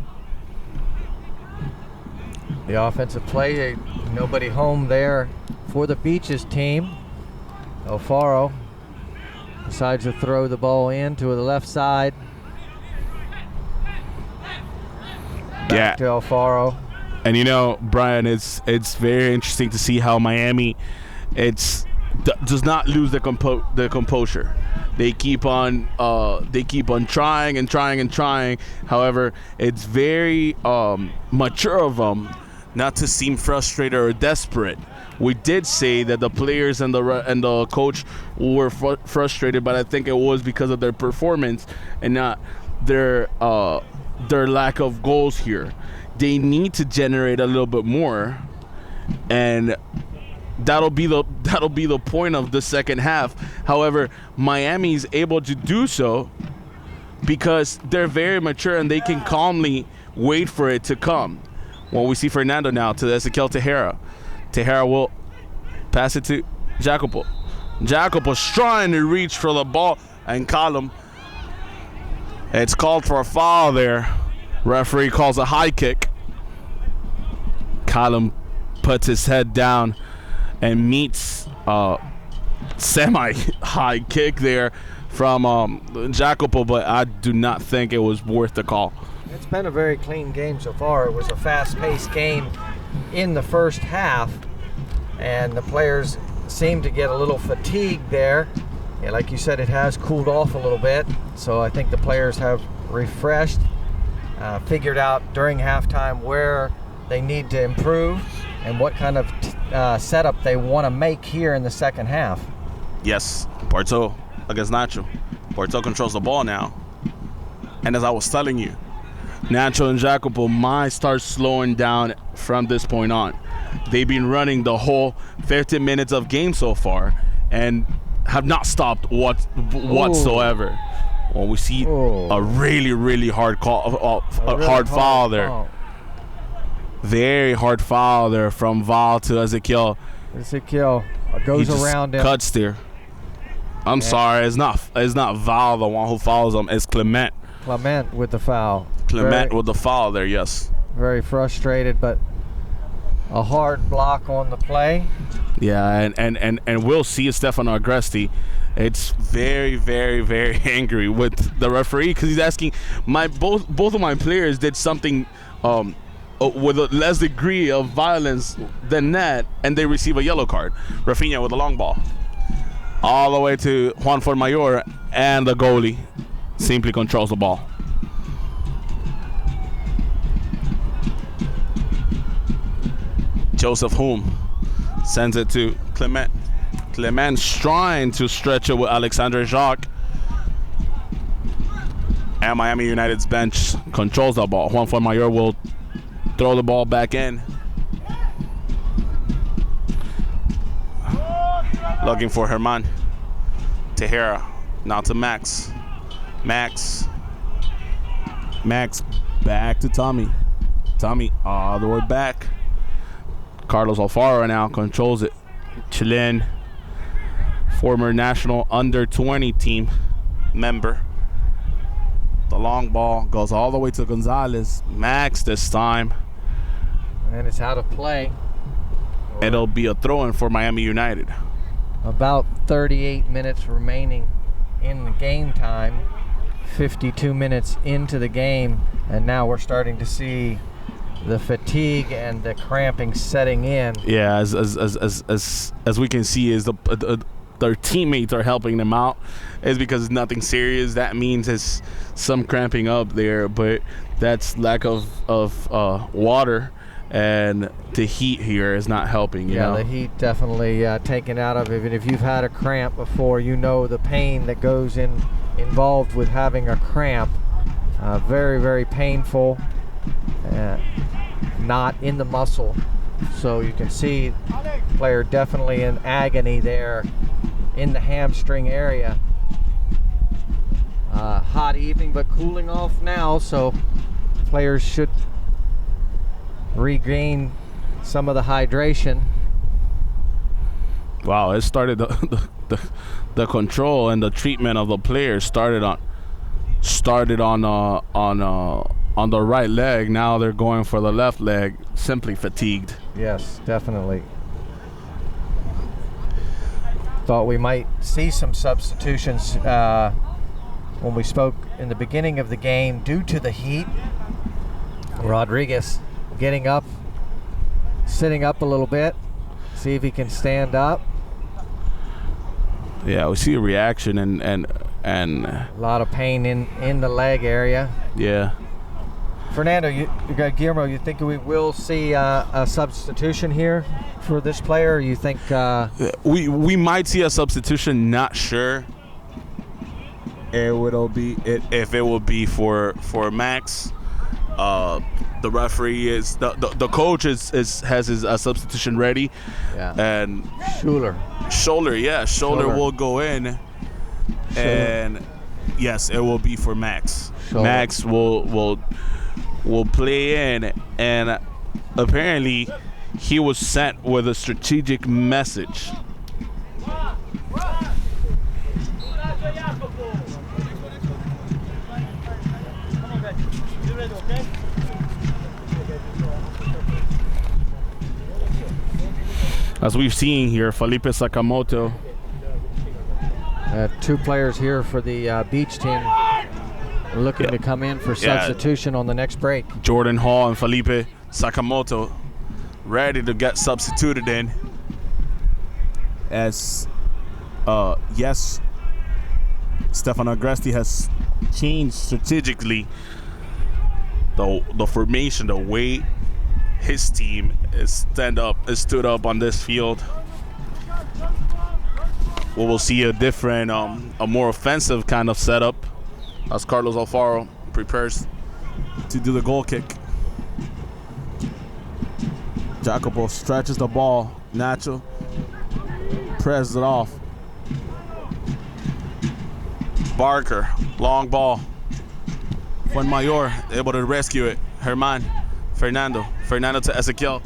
The offensive play, nobody home there for the Beaches team. Alfaro decides to throw the ball in to the left side. Back to Alfaro. And you know, Brian, it's very interesting to see how Miami does not lose the composure. They keep on trying and trying and trying. However, it's very mature of them not to seem frustrated or desperate. We did say that the players and the coach were frustrated, but I think it was because of their performance and not their lack of goals here. They need to generate a little bit more, and that'll be the point of the second half. However, Miami's able to do so because they're very mature and they can calmly wait for it to come. Well, we see Fernando now to Ezequiel Tejera. Tejera will pass it to Jacopo. Jacopo's trying to reach for the ball and Column. It's called for a foul there. Referee calls a high kick. Column puts his head down and meets semi-high kick there from Jacopo, but I do not think it was worth the call. It's been a very clean game so far. It was a fast-paced game in the first half, and the players seem to get a little fatigued there. Yeah, like you said, it has cooled off a little bit, so I think the players have refreshed, figured out during halftime where they need to improve and what kind of setup they want to make here in the second half. Yes, Berto against Nacho. Berto controls the ball now. And as I was telling you, Nacho and Jacopo might start slowing down from this point on. They've been running the whole 15 minutes of game so far and have not stopped whatsoever. Well, we see a really hard call, hard foul there. Very hard foul there from Val to Ezequiel. Ezequiel goes around him. Cuts there. I'm sorry, it's not Val the one who fouls him. It's Clement. Clement with the foul. Clement with the foul there, yes. Very frustrated, but a hard block on the play. Yeah, and we'll see Stefano Agresti. It's very angry with the referee because he's asking both of my players did something with a less degree of violence than that, and they receive a yellow card. Rafinha with a long ball. All the way to Juan Fuenmayor and the goalie. simply controls the ball. Joseph Hume sends it to Clement. Clement's trying to stretch it with Alexander Jacques. And Miami United's bench controls the ball. Juan Fuenmayor will throw the ball back in. Looking for Herman. Tejera. Now to Max. Max back to Tommy. Tommy all the way back. Carlos Alfaro now controls it. Chilean, former national under-20 team member. The long ball goes all the way to Gonzalez. Max this time. And it's out of play. It'll be a throw-in for Miami United. About 38 minutes remaining in the game time. 52 minutes into the game, and now we're starting to see the fatigue and the cramping setting in. Yeah, as we can see, is their teammates are helping them out. Is because it's nothing serious. That means it's some cramping up there, but that's lack of water, and the heat here is not helping. You know? The heat definitely taken out of it. Even if you've had a cramp before, you know the pain that goes involved with having a cramp. Very, very painful. Not in the muscle, so you can see the player definitely in agony there in the hamstring area. Hot evening, but cooling off now, so players should regain some of the hydration. Wow, it started the control and the treatment of the players started on the right leg. Now they're going for the left leg. Simply fatigued. Yes, definitely. Thought we might see some substitutions when we spoke in the beginning of the game due to the heat. Rodriguez getting up, sitting up a little bit, see if he can stand up. Yeah, we see a reaction and a lot of pain in the leg area. Yeah. Fernando, Guillermo, you think we will see a substitution here for this player? You think we might see a substitution? Not sure. If it will be for Max. The referee is the coach has his substitution ready. Yeah. And Schuler, will go in. And yes, it will be for Max. Schuler. Max will play in, and apparently he was sent with a strategic message. As we've seen here, Felipe Sakamoto. Two players here for the beach team looking to come in for substitution on the next break. Jordan Hall and Felipe Sakamoto ready to get substituted in. As, yes, Stefano Agresti has changed strategically the formation, the way his team is stood up on this field. We will see a different, a more offensive kind of setup as Carlos Alfaro prepares to do the goal kick. Jacopo stretches the ball. Nacho presses it off. Barker, long ball. Fuenmayor able to rescue it. Herman, Fernando to Ezequiel.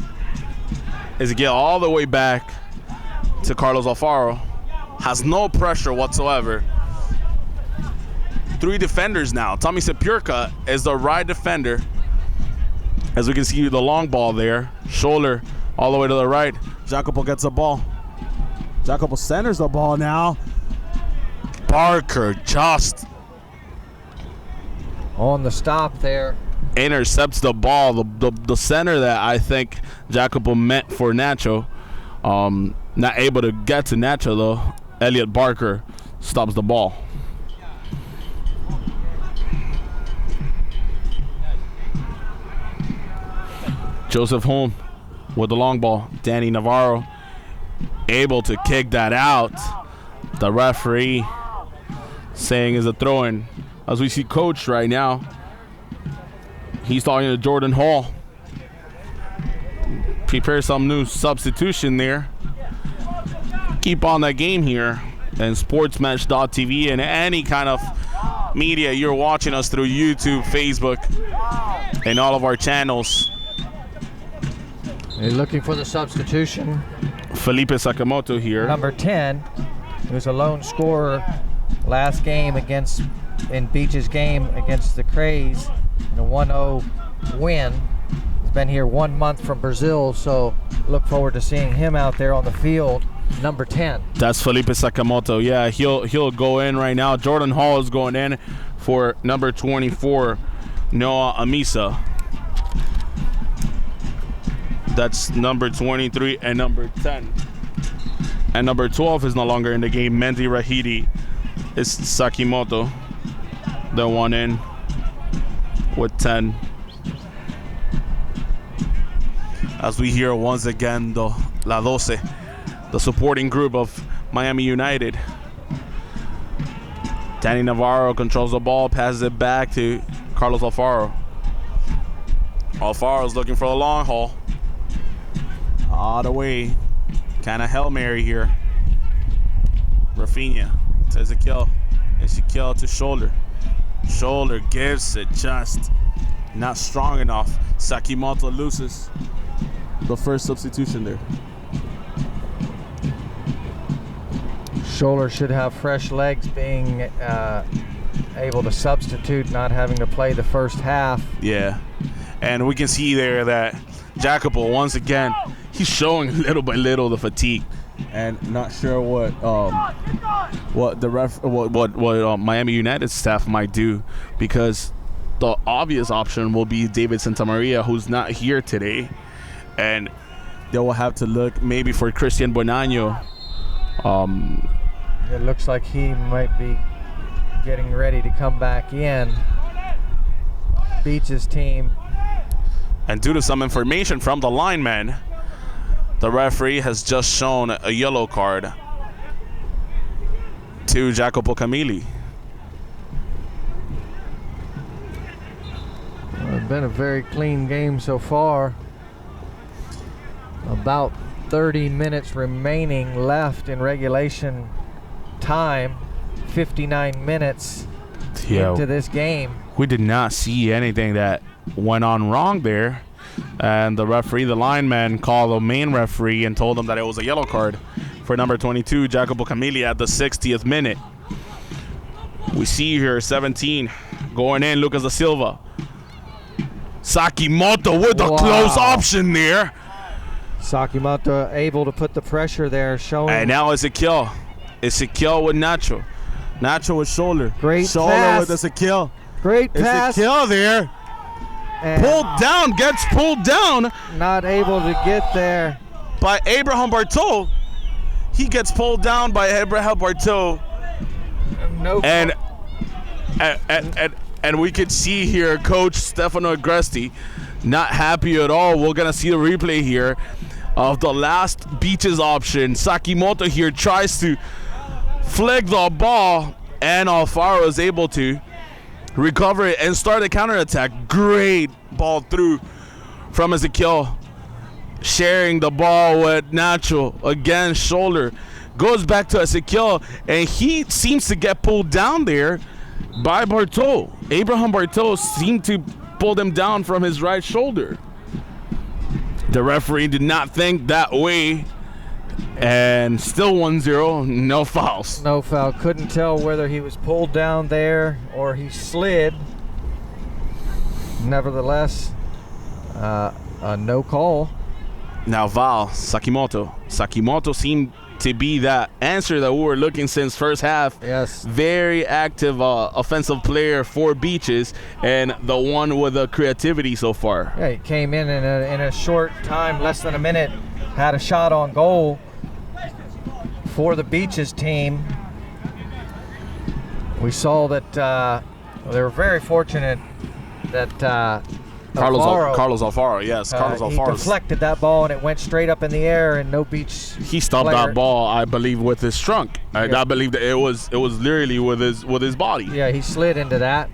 Ezequiel all the way back to Carlos Alfaro. Has no pressure whatsoever. Three defenders now. Tommy Sepurka is the right defender. As we can see the long ball there. Shoulder all the way to the right. Jacopo gets the ball. Jacopo centers the ball now. Barker just on the stop there. Intercepts the ball. The center that I think Jacopo meant for Nacho. Not able to get to Nacho though. Elliott Barker stops the ball. Joseph Holm with the long ball. Danny Navarro able to kick that out. The referee saying is a throw-in. As we see Coach right now, he's talking to Jordan Hall. Prepare some new substitution there. Keep on that game here. And sportsmatch.tv and any kind of media you're watching us through YouTube, Facebook, and all of our channels. They're looking for the substitution. Felipe Sakamoto here. Number 10, who was a lone scorer last game in Beach's game against the Crays in a 1-0 win. He's been here 1 month from Brazil, so look forward to seeing him out there on the field. Number 10. That's Felipe Sakamoto. Yeah, he'll go in right now. Jordan Hall is going in for number 24, Noah Amisa. That's number 23 and number 10. And number 12 is no longer in the game. Mendy Rahidi is Sakimoto, the one in with 10. As we hear once again the La Doce, the supporting group of Miami United. Danny Navarro controls the ball, passes it back to Carlos Alfaro. Alfaro's looking for the long haul. All the way. Kind of Hail Mary here. Rafinha to Ezekiel. Ezekiel to shoulder. Shoulder gives it, just not strong enough. Sakimoto loses the first substitution there. Scholler should have fresh legs, being able to substitute, not having to play the first half. Yeah, and we can see there that Jacopo, once again, he's showing little by little the fatigue, and not sure what Miami United staff might do, because the obvious option will be David Santamaria, who's not here today, and they will have to look maybe for Christian Bonanno. It looks like he might be getting ready to come back in. Beach's team. And due to some information from the lineman, the referee has just shown a yellow card to Jacopo Camilli. It's been a very clean game so far. About 30 minutes remaining left in regulation time. 59 minutes into this game. We did not see anything that went on wrong there. And the referee, the lineman, called the main referee and told him that it was a yellow card for number 22, Jacopo Camilli, at the 60th minute. We see here 17 going in, Lucas da Silva. Sakimoto with a close option there. Sakimoto able to put the pressure there, showing. And now Ezekiel. Ezekiel with Nacho. Nacho with shoulder. Great shoulder pass. with Ezekiel. Great pass. Ezekiel there. And pulled down, gets pulled down. Not able to get there. By Abraham Berto. He gets pulled down by Abraham Berto. No. And we could see here Coach Stefano Agresti not happy at all. We're going to see the replay here of the last Beaches option. Sakimoto here tries to flick the ball, and Alfaro is able to recover it and start a counterattack. Great ball through from Ezekiel, sharing the ball with Nacho. Again, shoulder. Goes back to Ezekiel, and he seems to get pulled down there by Berto. Abraham Berto seemed to pull him down from his right shoulder. The referee did not think that way, and still 1-0, no fouls. No foul. Couldn't tell whether he was pulled down there or he slid. Nevertheless, a no call. Now Val, Sakimoto. Sakimoto seemed to be that answer that we were looking since first half. Yes. Very active offensive player for Beaches, and the one with the creativity so far. Yeah, he came in a short time, less than a minute, had a shot on goal for the Beaches team. We saw that they were very fortunate that Carlos Alfaro, yes. Carlos He Alfaro. deflected that ball and it went straight up in the air, and no Beach. He stopped that ball, I believe, with his trunk. I believe that it was literally with his body. Yeah, he slid into that,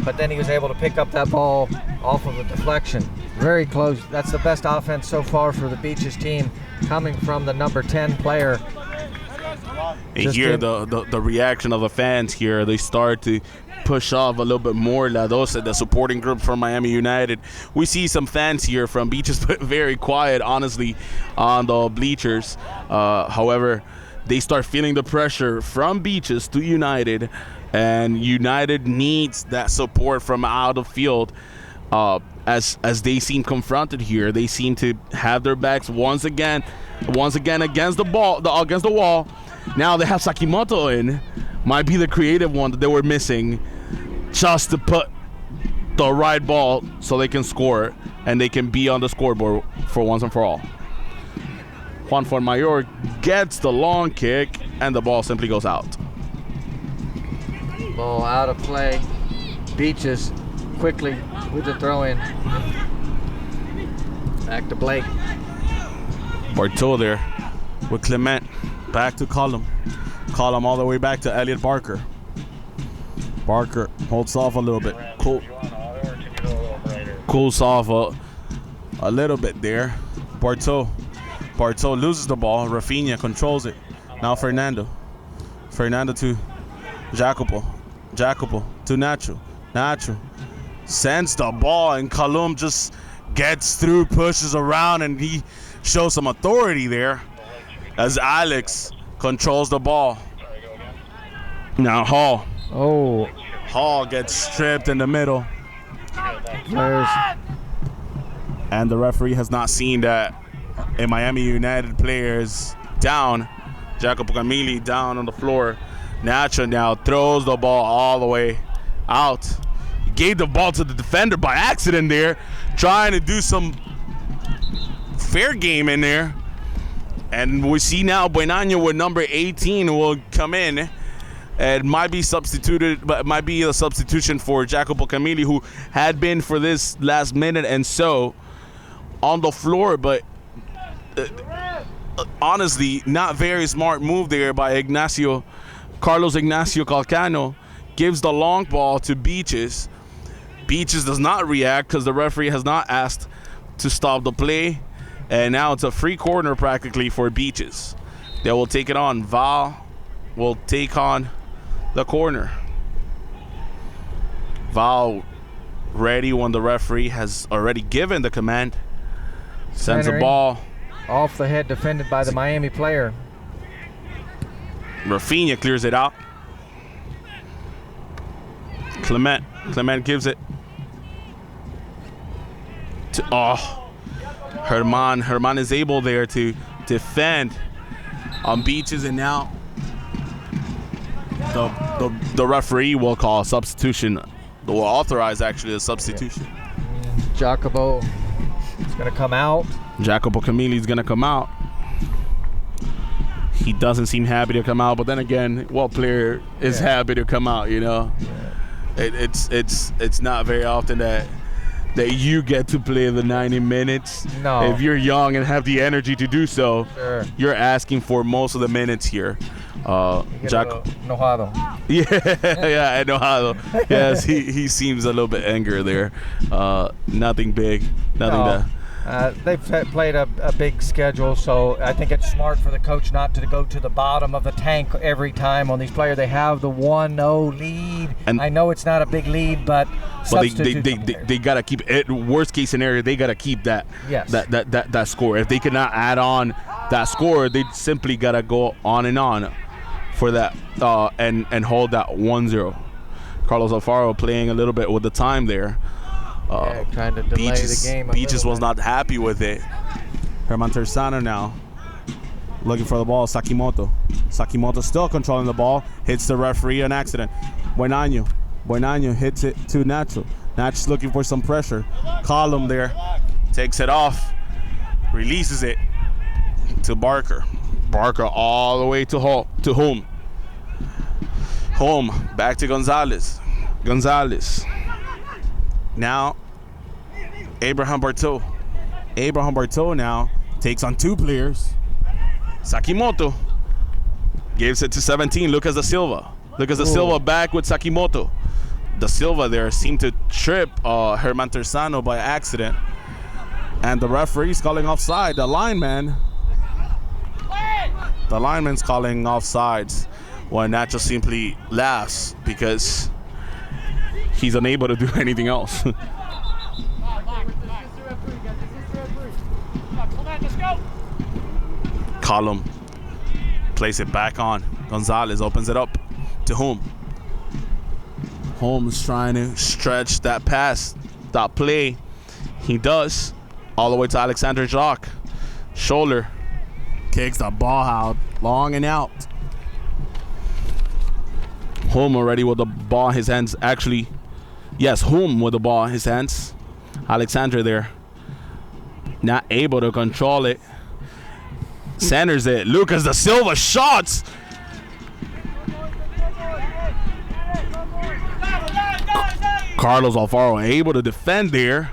but then he was able to pick up that ball off of a deflection. Very close. That's the best offense so far for the Beaches team, coming from the number 10 player. And here, the reaction of the fans here, they start to push off a little bit more La Doce, the supporting group from Miami United. We see some fans here from Beaches, but very quiet, honestly, on the bleachers. However, they start feeling the pressure from Beaches to United, and United needs that support from out of field. As they seem confronted here, they seem to have their backs once again against the wall. Now they have Sakimoto in. Might be the creative one that they were missing, just to put the right ball so they can score and they can be on the scoreboard for once and for all. Juan Formayor gets the long kick and the ball simply goes out. Ball out of play. Beaches quickly with the throw in. Back to Blake. Berto there with Clemente. Back to Column. Column all the way back to Elliott Barker. Barker holds off a little bit. Cools off a little bit there. Berto loses the ball. Rafinha controls it. Now Fernando. Fernando to Jacopo. Jacopo to Nacho. Nacho sends the ball, and Column just gets through, pushes around, and he shows some authority there as Alex controls the ball. Now Hall. Oh. Hall gets stripped in the middle. Players. And the referee has not seen that a Miami United player is down. Jacopo Camilli down on the floor. Nacho now throws the ball all the way out. He gave the ball to the defender by accident there, trying to do some fair game in there. And we see now Buenano with number 18 will come in. It might be substituted, but it might be a substitution for Jacopo Camilli, who had been for this last minute and so on the floor. But honestly, not very smart move there by Carlos Ignacio Calcano. Gives the long ball to Beaches. Beaches does not react because the referee has not asked to stop the play. And now it's a free corner practically for Beaches. They will take it on. Val will take on the corner. Val ready when the referee has already given the command. Sends the ball. Off the head, defended by the Miami player. Rafinha clears it out. Clemente gives it to Herman is able there to defend on Beaches, and now the referee will call a substitution. Will authorize actually a substitution. Jacopo is going to come out. Jacopo Camilli is going to come out. He doesn't seem happy to come out, but then again, what player is happy to come out? You know, it's not very often that you get to play the 90 minutes. No. If you're young and have the energy to do so, sure, you're asking for most of the minutes here. Enojado. Yeah, enojado. Yes, he seems a little bit angry there. Nothing big. They've played a big schedule, so I think it's smart for the coach not to go to the bottom of the tank every time on these players. They have the 1-0 lead. And I know it's not a big lead, but they gotta keep it. Worst case scenario, they gotta keep that score. If they cannot add on that score, they simply gotta go on and on for that and hold that 1-0. Carlos Alfaro playing a little bit with the time there. Trying to delay the game. Beaches was not happy with it. Herman Terzano now looking for the ball. Sakimoto still controlling the ball. Hits the referee on accident. Buenano hits it to Nacho. Nacho's looking for some pressure. Column there. Takes it off. Releases it to Barker. Barker all the way to home. Home. Back to Gonzalez. Now Abraham Berto. Abraham Berto now takes on 2 players. Sakimoto gives it to 17, Lucas da Silva. Lucas da Silva back with Sakimoto. Da Silva there seemed to trip Herman Terzano by accident. And the referee's calling offside. The lineman's calling offsides when Nacho simply laughs because he's unable to do anything else. Column plays it back on. Gonzalez opens it up to whom? Holmes trying to stretch that pass, that play. He does. All the way to Alexander Jacques. Shoulder. Kicks the ball out. Long and out. Holm already with the ball in his hands. Actually, yes, Holm with the ball in his hands. Alexander there. Not able to control it. Centers it. Lucas da Silva shots. Carlos Alfaro able to defend there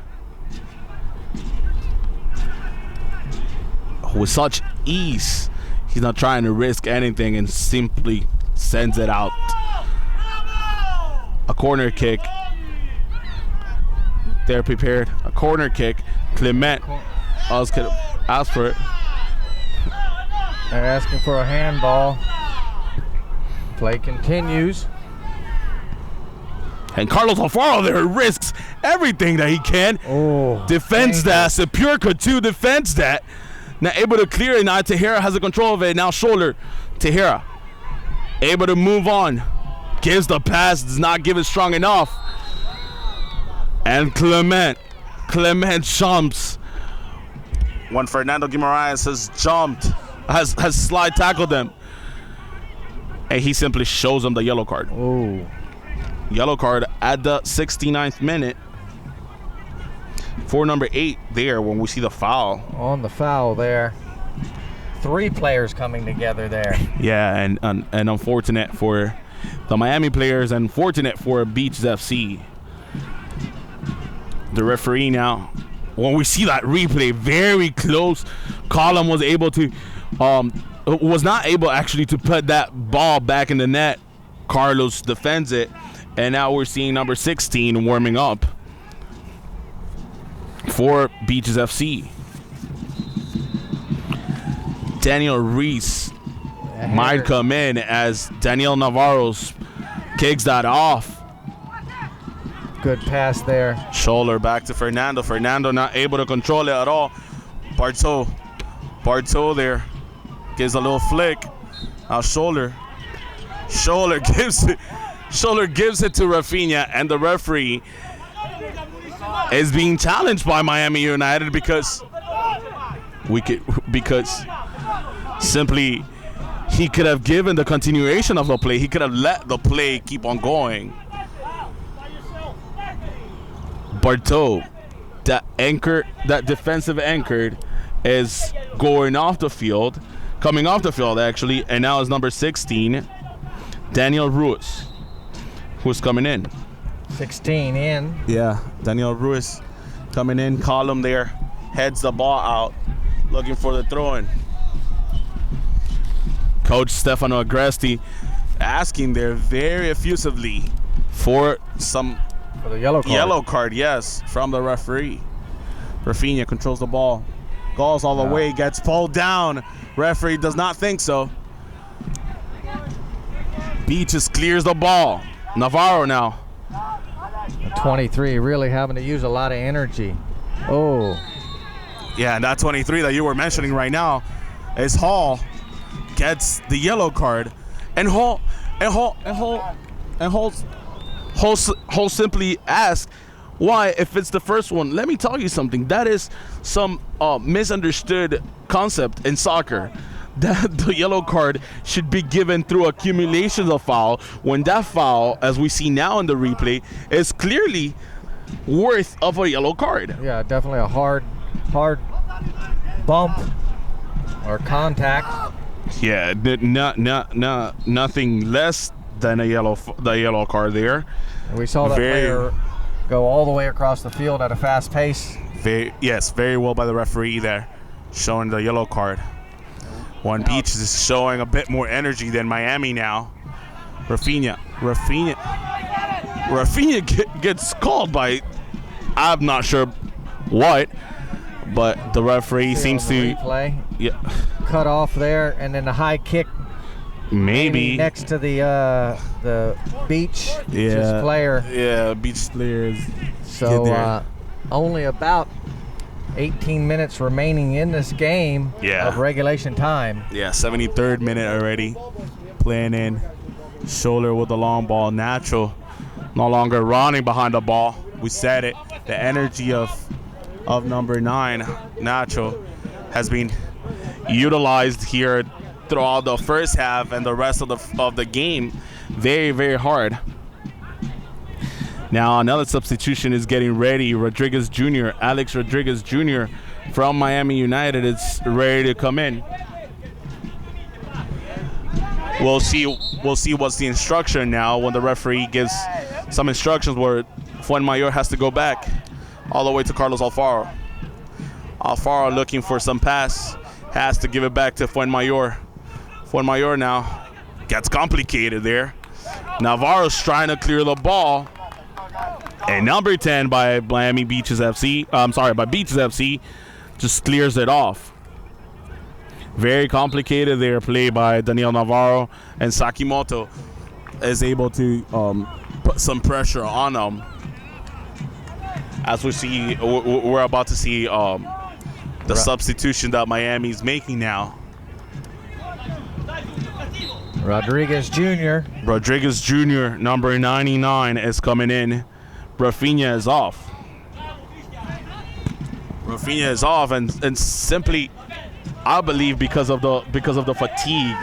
with such ease. He's not trying to risk anything and simply sends it out. A corner kick. They're prepared. A corner kick. Clement asked for it. They're asking for a handball. Play continues. And Carlos Alfaro there risks everything that he can. Defends that. Sepurka too defends that. Now able to clear it. Now Tejera has the control of it. Now shoulder. Tejera able to move on. Gives the pass. Does not give it strong enough. And Clement jumps. When Fernando Guimaraes has jumped, has slide tackled them. And he simply shows him the yellow card. Yellow card at the 69th minute for number 8 there when we see the foul. On the foul there. 3 players coming together there. Yeah, and unfortunate for the Miami players and fortunate for Beaches FC. The referee now, when we see that replay, very close. Column was not able actually to put that ball back in the net. Carlos defends it. And now we're seeing number 16 warming up for Beaches FC. Daniel Reese might come in as Daniel Navarro's kicks that off. Good pass there. Shoulder back to Fernando. Fernando not able to control it at all. Berto there gives a little flick. Now shoulder gives it. Shoulder gives it to Rafinha, and the referee is being challenged by Miami United because simply he could have given the continuation of the play. He could have let the play keep on going. Berto, that defensive anchor is coming off the field actually, and now is number 16, Daniel Ruiz, who's coming in. 16 in. Yeah, Daniel Ruiz coming in. Column there, heads the ball out, looking for the throw-in. Coach Stefano Agresti asking there very effusively for the yellow card. Yes, from the referee. Rafinha controls the ball, goes all the way, gets pulled down. Referee does not think so. Beaches clears the ball. Navarro now. 23 really having to use a lot of energy. Yeah, and that 23 that you were mentioning right now is Hall. Gets the yellow card, and Hall simply asks, why, if it's the first one? Let me tell you something. That is some misunderstood concept in soccer. That the yellow card should be given through accumulations of foul, when that foul, as we see now in the replay, is clearly worth of a yellow card. Yeah, definitely a hard bump or contact. Yeah, nothing less than the yellow card there. And we saw that player go all the way across the field at a fast pace Very well by the referee there, showing the yellow card. One Beach is showing a bit more energy than Miami now. Rafinha gets called by, I'm not sure what, but the referee seems to cut off there, and then the high kick maybe next to the Beach player. Yeah, Beach players. So only about 18 minutes remaining in this game of regulation time. Yeah, 73rd minute already. Playing in. Shoulder with the long ball. Natural. No longer running behind the ball. We said it. The energy of number 9, Natural, has been utilized here throughout the first half and the rest of the game. Very, very hard. Now another substitution is getting ready. Alex Rodriguez Jr. from Miami United is ready to come in. We'll see what's the instruction now when the referee gives some instructions where Fuenmayor has to go back all the way to Carlos Alfaro. Alfaro looking for some pass, has to give it back to Fuenmayor. Fuenmayor now gets complicated there. Navarro's trying to clear the ball. And number 10 by Beaches FC just clears it off. Very complicated there, play by Daniel Navarro, and Sakimoto is able to put some pressure on them. As we're about to see the substitution that Miami's making now. Rodriguez Jr., number 99, is coming in. Rafinha is off. And simply, I believe because of the fatigue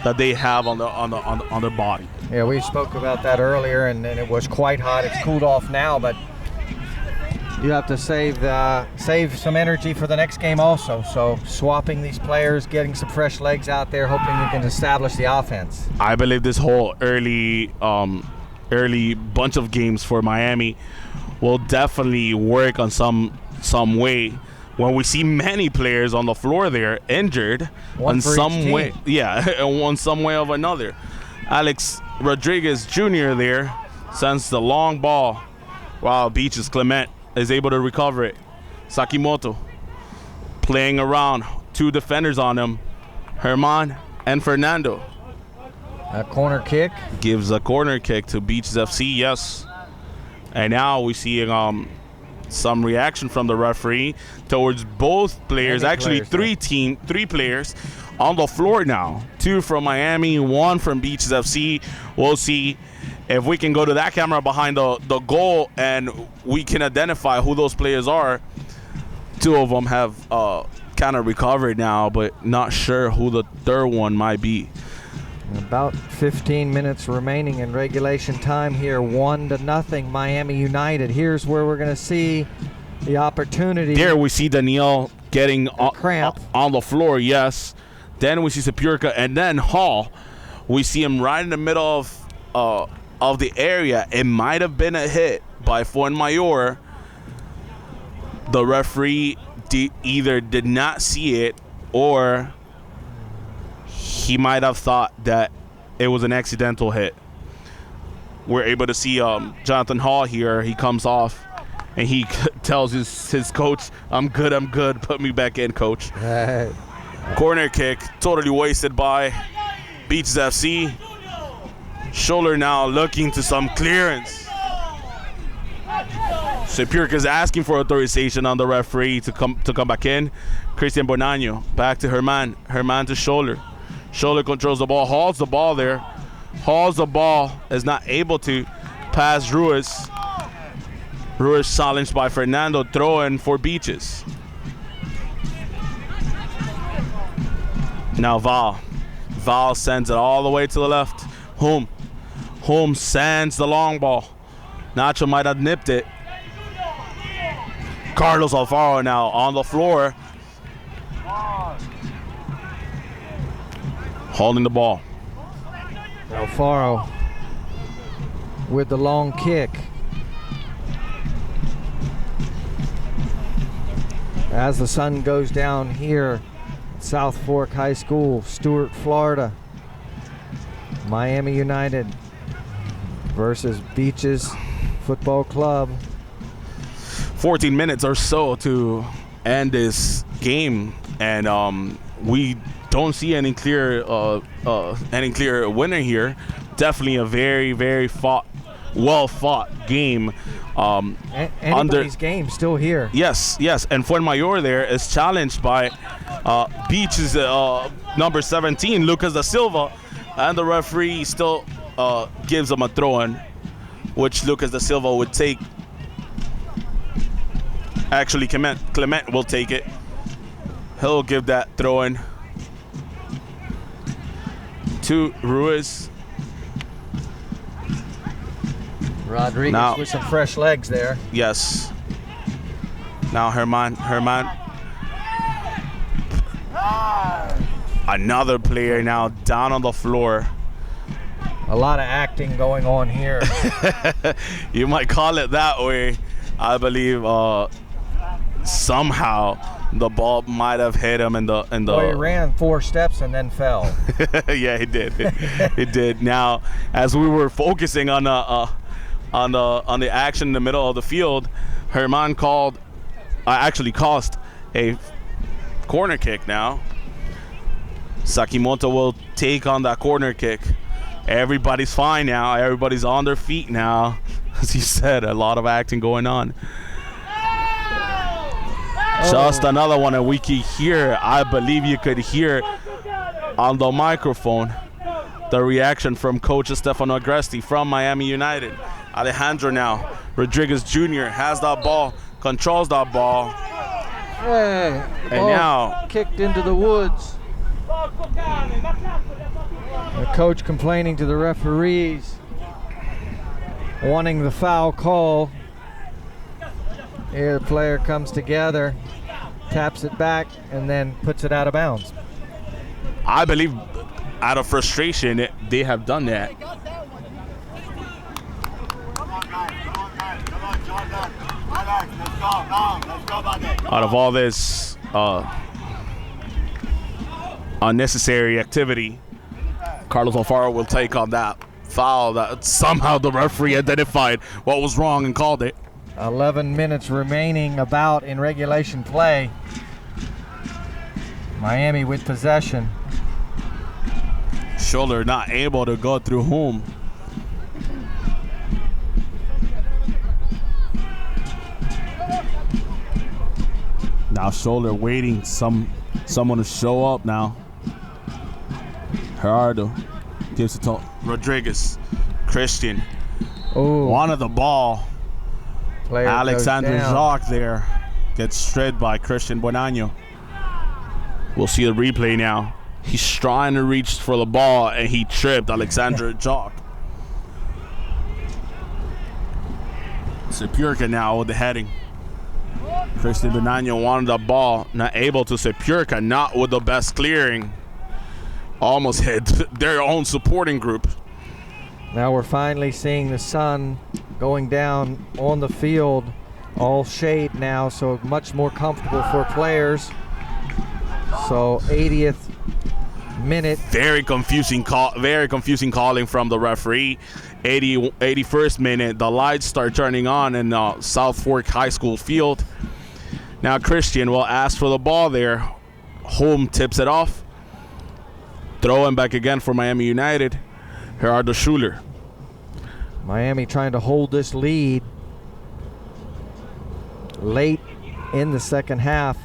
that they have on their body. Yeah, we spoke about that earlier, and it was quite hot. It's cooled off now, but you have to save some energy for the next game also. So swapping these players, getting some fresh legs out there, hoping you can establish the offense. I believe this whole early bunch of games for Miami will definitely work on some way when we see many players on the floor there injured in some way. Yeah, in some way of another. Alex Rodriguez Jr. there sends the long ball while Beaches Clemente is able to recover it. Sakimoto playing around, 2 defenders on him, Herman and Fernando. A corner kick. Gives a corner kick to Beaches FC, yes. And now we see some reaction from the referee towards both players. Actually, three players on the floor now. 2 from Miami, 1 from Beaches FC. We'll see if we can go to that camera behind the goal and we can identify who those players are. 2 of them have kind of recovered now, but not sure who the third one might be. About 15 minutes remaining in regulation time here, 1-0 Miami United. Here's where we're going to see the opportunity. There we see Daniel getting on the floor, yes. Then we see Sepulka, and then Hall. We see him right in the middle of the area. It might have been a hit by Fuenmayor. The referee either did not see it or he might have thought that it was an accidental hit. We're able to see Jonathan Hall here. He comes off and he tells his coach, I'm good, put me back in, coach. Corner kick, totally wasted by Beaches FC. Scholler now looking to some clearance. Sepulka is asking for authorization on the referee to come back in. Christian Bonano back to Herman to Scholler. Scholler controls the ball, hauls the ball there. Hauls the ball, is not able to pass Ruiz. Ruiz challenged by Fernando, throw in for Beaches. Now Val sends it all the way to the left. Holmes sends the long ball. Nacho might have nipped it. Carlos Alfaro now on the floor. Holding the ball. Alfaro with the long kick. as the sun goes down here at South Fork High School, Stuart, Florida. Miami United versus Beaches Football Club. 14 minutes or so to end this game, and we don't see any clear winner here. Definitely a very, very well fought game. Anybody's game still here. Yes, and Fuenmayor there is challenged by Beach's number 17, Lucas da Silva, and the referee still gives him a throw-in, which Lucas da Silva would take. Actually, Clement will take it. He'll give that throw-in to Ruiz. Rodriguez now, with some fresh legs there. Yes. Now Herman. Another player now down on the floor. A lot of acting going on here. You might call it that way. I believe somehow the ball might have hit him in the. Well, he ran 4 steps and then fell. Yeah, he did. It did. Now, as we were focusing on the action in the middle of the field, Herman actually cost a corner kick. Now, Sakimoto will take on that corner kick. Everybody's fine now. Everybody's on their feet now. As he said, a lot of acting going on. Just another one, and we can hear, I believe you could hear on the microphone, the reaction from Coach Stefano Agresti from Miami United. Alejandro now, Rodriguez Jr. has that ball, controls that ball. Hey, and now kicked into the woods. The coach complaining to the referees, wanting the foul call. Here the player comes together, taps it back, and then puts it out of bounds. I believe out of frustration, they have done that. Out of all this unnecessary activity, Carlos Alfaro will take on that foul that somehow the referee identified what was wrong and called it. 11 minutes remaining about in regulation play. Miami with possession. Shoulder not able to go through home. Now Shoulder waiting someone to show up now. Gerardo gives it to Rodriguez. Christian wanted the ball. Player Alexander Jacques there gets shredded by Christian Bonanno. We'll see the replay now. He's trying to reach for the ball and he tripped Alexander Jacques. Sepurka now with the heading. Christian Bonanno wanted the ball, not able to. Sepurka not with the best clearing. Almost hit their own supporting group. Now we're finally seeing the sun going down on the field, all shade now, so much more comfortable for players. So 80th minute. Very confusing calling from the referee. 81st minute, the lights start turning on in South Fork High School field. Now Christian will ask for the ball there. Home tips it off. Throwing back again for Miami United. Gerardo Schuler. Miami trying to hold this lead late in the second half.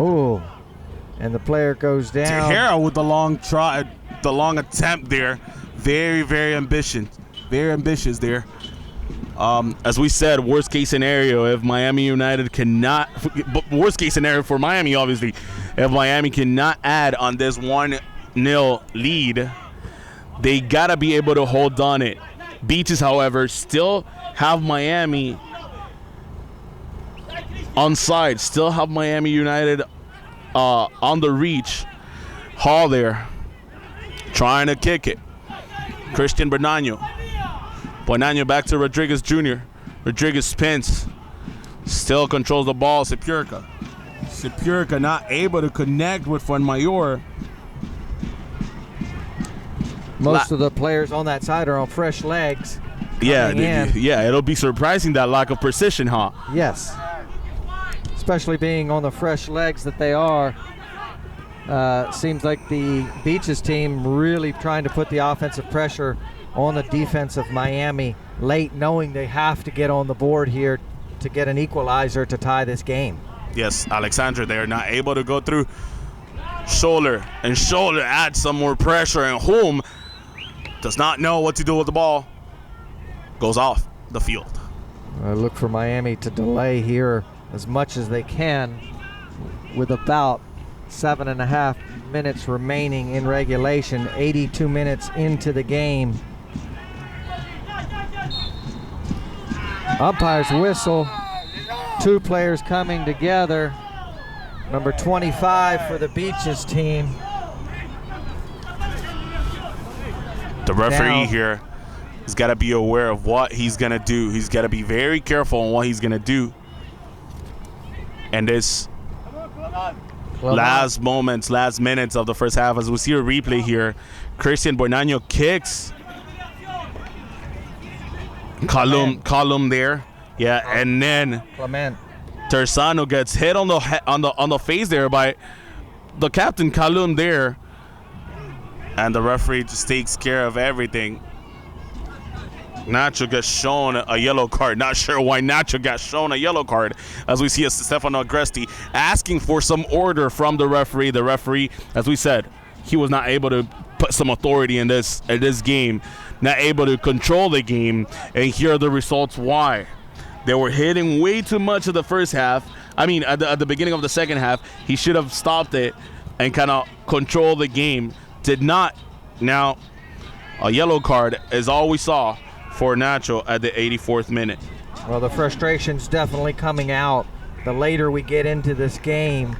Oh, and the player goes down. Tejera with the long try, the long attempt there. Very, very ambitious there. As we said, worst case scenario if Miami United cannot, worst case scenario for Miami obviously, if Miami cannot add on this 1-0 lead, they gotta be able to hold on it. Beaches, however, still have Miami on side, still have Miami United on the reach. Hall there, trying to kick it. Christian Bonanno back to Rodriguez Jr. Rodriguez spins. Still controls the ball, Sepurka. Sepurka not able to connect with Fuenmayor. Most of the players on that side are on fresh legs. Yeah, in. yeah, it'll be surprising that lack of precision, huh? Yes. Especially being on the fresh legs that they are. Seems like the Beaches team really trying to put the offensive pressure on the defense of Miami late, knowing they have to get on the board here to get an equalizer to tie this game. Yes, Alexandra, they're not able to go through shoulder, and shoulder adds some more pressure, and Holm does not know what to do with the ball. Goes off the field. I look for Miami to delay here as much as they can with about 7.5 minutes remaining in regulation, 82 minutes into the game. Umpire's whistle, 2 players coming together. Number 25 for the Beaches team. The referee Now, here has got to be aware of what he's going to do. He's got to be very careful on what he's going to do. And this last minutes of the first half, as we see a replay here, Christian Buenano kicks. Column there. Yeah, and then Clemente. Terzano gets hit on the face there by the captain, Kalum there. And the referee just takes care of everything. Nacho gets shown a yellow card. Not sure why Nacho got shown a yellow card, as we see Stefano Agresti asking for some order from the referee. The referee, as we said, he was not able to put some authority in this game, not able to control the game, and here are the results why. They were hitting way too much of the first half. I mean, at the beginning of the second half, he should have stopped it and kind of control the game. Did not. Now, a yellow card is all we saw for Nacho at the 84th minute. Well, the frustration's definitely coming out the later we get into this game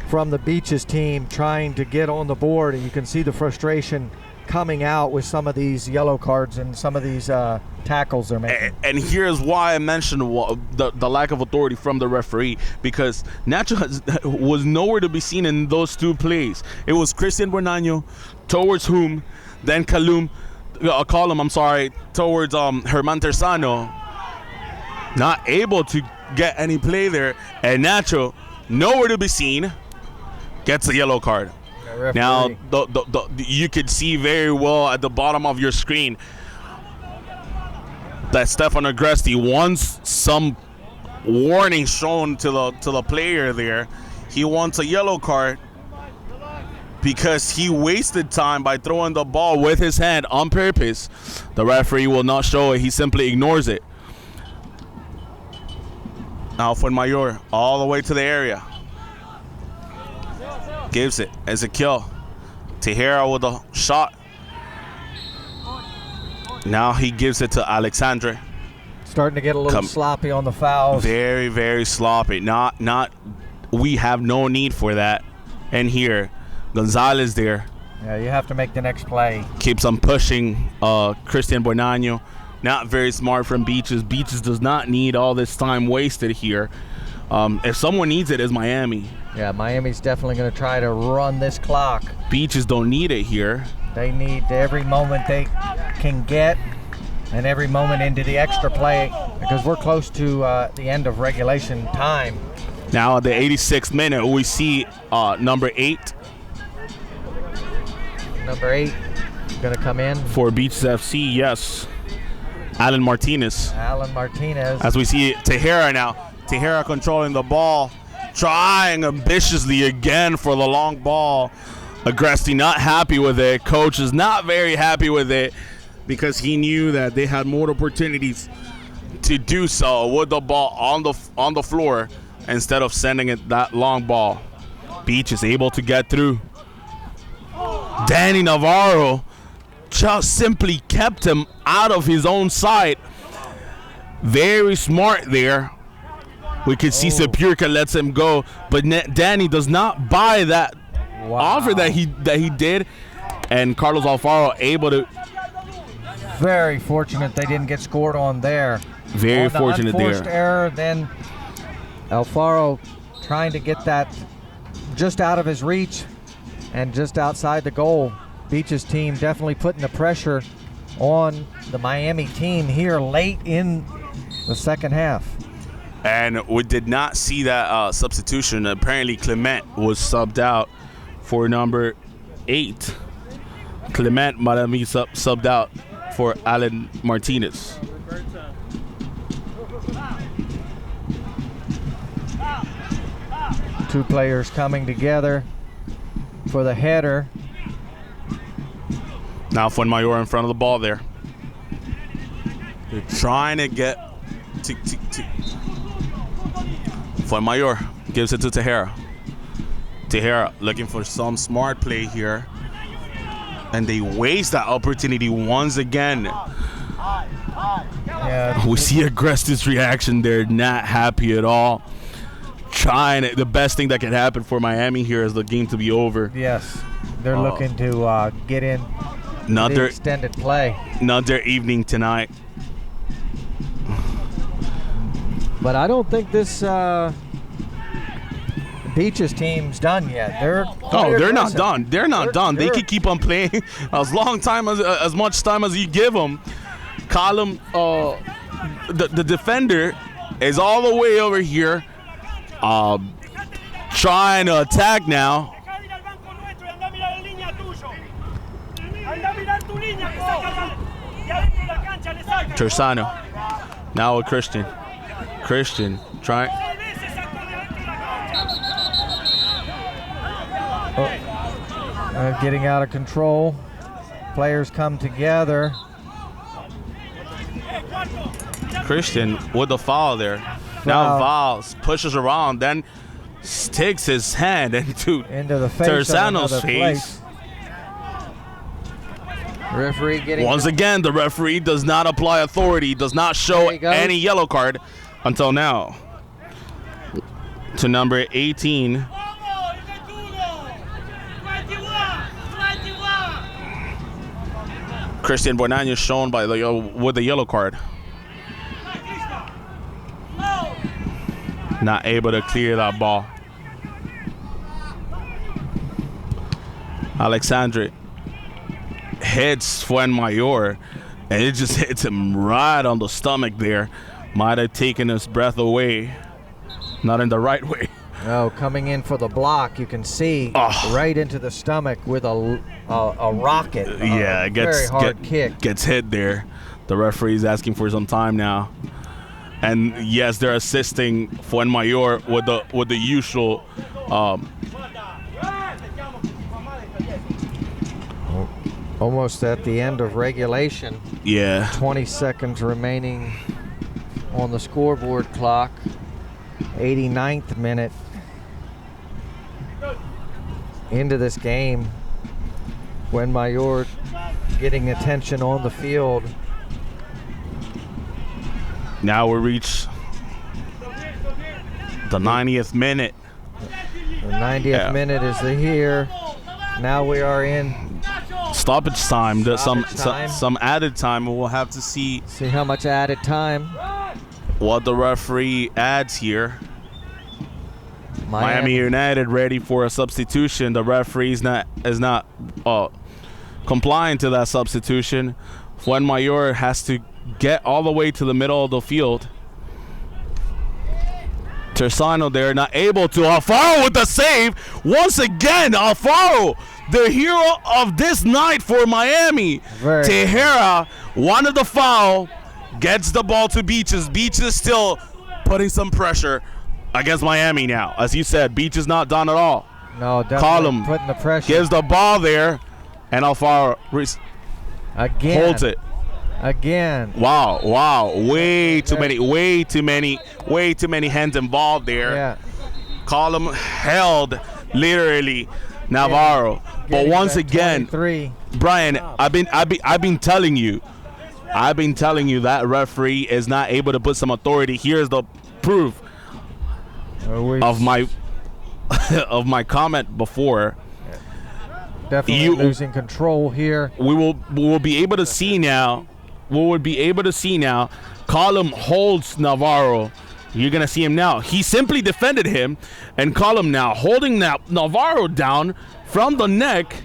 from the Beaches team trying to get on the board, and you can see the frustration coming out with some of these yellow cards and some of these tackles they're making. And here's why I mentioned the lack of authority from the referee, because Nacho was nowhere to be seen in those 2 plays. It was Christian Buenano towards whom, then Column, towards Herman Terzano. Not able to get any play there, and Nacho nowhere to be seen, gets a yellow card. Now, you could see very well at the bottom of your screen that Stefano Agresti wants some warning shown to the player there. He wants a yellow card because he wasted time by throwing the ball with his hand on purpose. The referee will not show it. He simply ignores it. Now, Fuenmayor all the way to the area. Gives it as a kill. Tejera with a shot. Now he gives it to Alexandre. Starting to get a little sloppy on the fouls. Very, very sloppy. We have no need for that. And here, Gonzalez there. Yeah, you have to make the next play. Keeps on pushing Christian Buenano. Not very smart from Beaches. Beaches does not need all this time wasted here. If someone needs it, it's Miami. Yeah, Miami's definitely going to try to run this clock. Beaches don't need it here. They need every moment they can get and every moment into the extra play, because we're close to the end of regulation time. Now at the 86th minute, we see number 8. Number 8 going to come in. For Beaches FC, yes. Alan Martinez. As we see Tejera now. Tejera controlling the ball, trying ambitiously again for the long ball. Agresti not happy with it. Coach is not very happy with it because he knew that they had more opportunities to do so with the ball on the floor instead of sending it that long ball. Beach is able to get through. Danny Navarro just simply kept him out of his own sight. Very smart there. We could see Sepurka lets him go, but Danny does not buy that offer that he did, and Carlos Alfaro able to. Very fortunate they didn't get scored on there. Very fortunate there. Error, then Faro trying to get that just out of his reach and just outside the goal. Beach's team definitely putting the pressure on the Miami team here late in the second half. And we did not see that substitution. Apparently Clement was subbed out for number 8. Clement might have been subbed out for Alan Martinez. Two players coming together for the header. Now Fuenmayor in front of the ball there. They're trying to get to Fuenmayor gives it to Tejera. Tejera looking for some smart play here. And they waste that opportunity once again. Yeah. We see Aggrestive's reaction. They're not happy at all. The best thing that can happen for Miami here is the game to be over. Yes. They're looking to get in the extended play. Another evening tonight. But I don't think this Beach's team's done yet. They're not done. They're not done. They can keep on playing as much time as you give them. Column, the defender is all the way over here, trying to attack now. Tersano now with Christian. Christian trying. Getting out of control. Players come together. Christian with the foul there. Now Valls pushes around, then sticks his hand into the face Tersano's face. Referee getting once again, the referee does not apply authority, does not show any yellow card until now. To number 18. Christian Bonanno shown with the yellow card. Not able to clear that ball. Alexandre hits Fuenmayor, and it just hits him right on the stomach there. Might have taken his breath away. Not in the right way. Oh, coming in for the block, you can see right into the stomach with a rocket. Yeah, it gets very hard kick. Gets hit there. The referee's asking for some time now. And yes, they're assisting Fuenmayor with the usual. Almost at the end of regulation. Yeah. 20 seconds remaining on the scoreboard clock. 89th minute into this game. Fuenmayor getting attention on the field. Now we reach the 90th minute. The 90th minute is here. Now we are in stoppage time. Some added time. We'll have to see how much added time. What the referee adds here. Miami United ready for a substitution. The referee is not complying to that substitution. Fuenmayor has to get all the way to the middle of the field. Tersano there, not able to. Alfaro with the save. Once again, Alfaro, the hero of this night for Miami. Tejera wanted the foul, gets the ball to Beaches. Beaches still putting some pressure against Miami now. As you said, Beach is not done at all. No, definitely putting the pressure. Gives the ball there, and Alfaro holds it. Again. Wow. Way too many hands involved there. Yeah. Column held literally Navarro. But once again, Brian, I've been telling you that referee is not able to put some authority. Here's the proof of my comment before. Definitely losing control here. We will be able to see now. Column holds Navarro You're going to see him now. He simply defended him and call him now, holding Navarro down from the neck.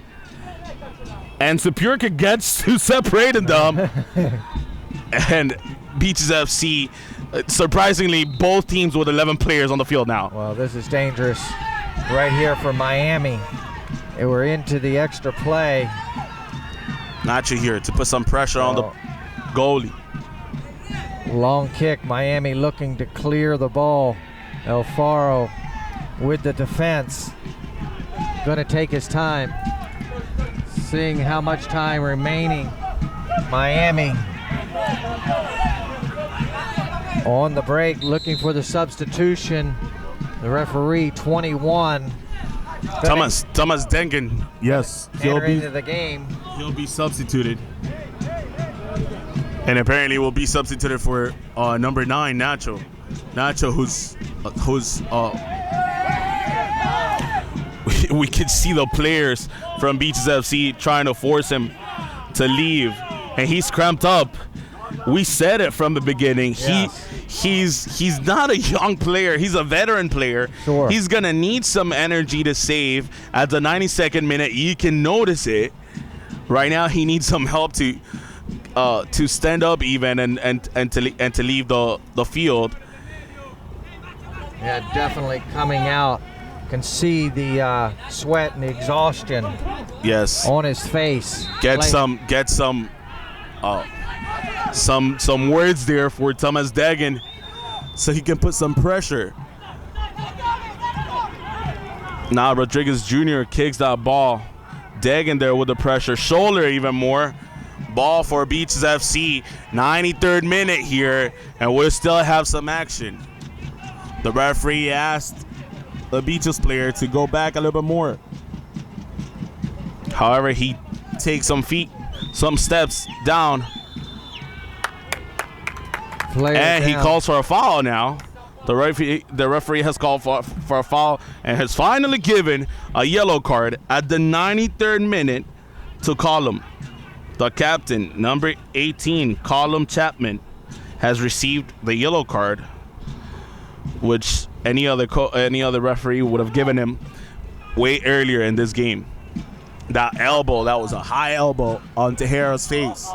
And Sapurka gets to separating them. And Beaches FC, surprisingly, both teams with 11 players on the field now. Well, this is dangerous right here for Miami. And we're into the extra play. Nacho here to put some pressure on the goalie. Long kick, Miami looking to clear the ball. El Faro with the defense. Gonna take his time. Seeing how much time remaining. Miami on the break, looking for the substitution. The referee, 21. Thomas Dengen. Yes, enter into the game. He'll be substituted. And apparently will be substituted for number 9, Nacho. Nacho, who's we could see the players from Beaches FC trying to force him to leave, and he's cramped up. We said it from the beginning. Yes. He's not a young player. He's a veteran player. Sure. He's gonna need some energy to save at the 92nd minute. You can notice it. Right now, he needs some help to stand up even and to leave the field. Yeah, definitely coming out. Can see the sweat and the exhaustion. Yes. On his face. Get some words there for Thomas Dagen so he can put some pressure. Now Rodriguez Jr. kicks that ball. Dagen there with the pressure. Shoulder even more. Ball for Beaches FC. 93rd minute here, and we'll still have some action. The referee asked the Beaches player to go back a little bit more. However, he takes some steps down. And he calls for a foul now. The referee has called for a foul and has finally given a yellow card at the 93rd minute to Colum. The captain, number 18, Colum Chapman, has received the yellow card, which any other referee would have given him way earlier in this game. That was a high elbow on Tejera's face.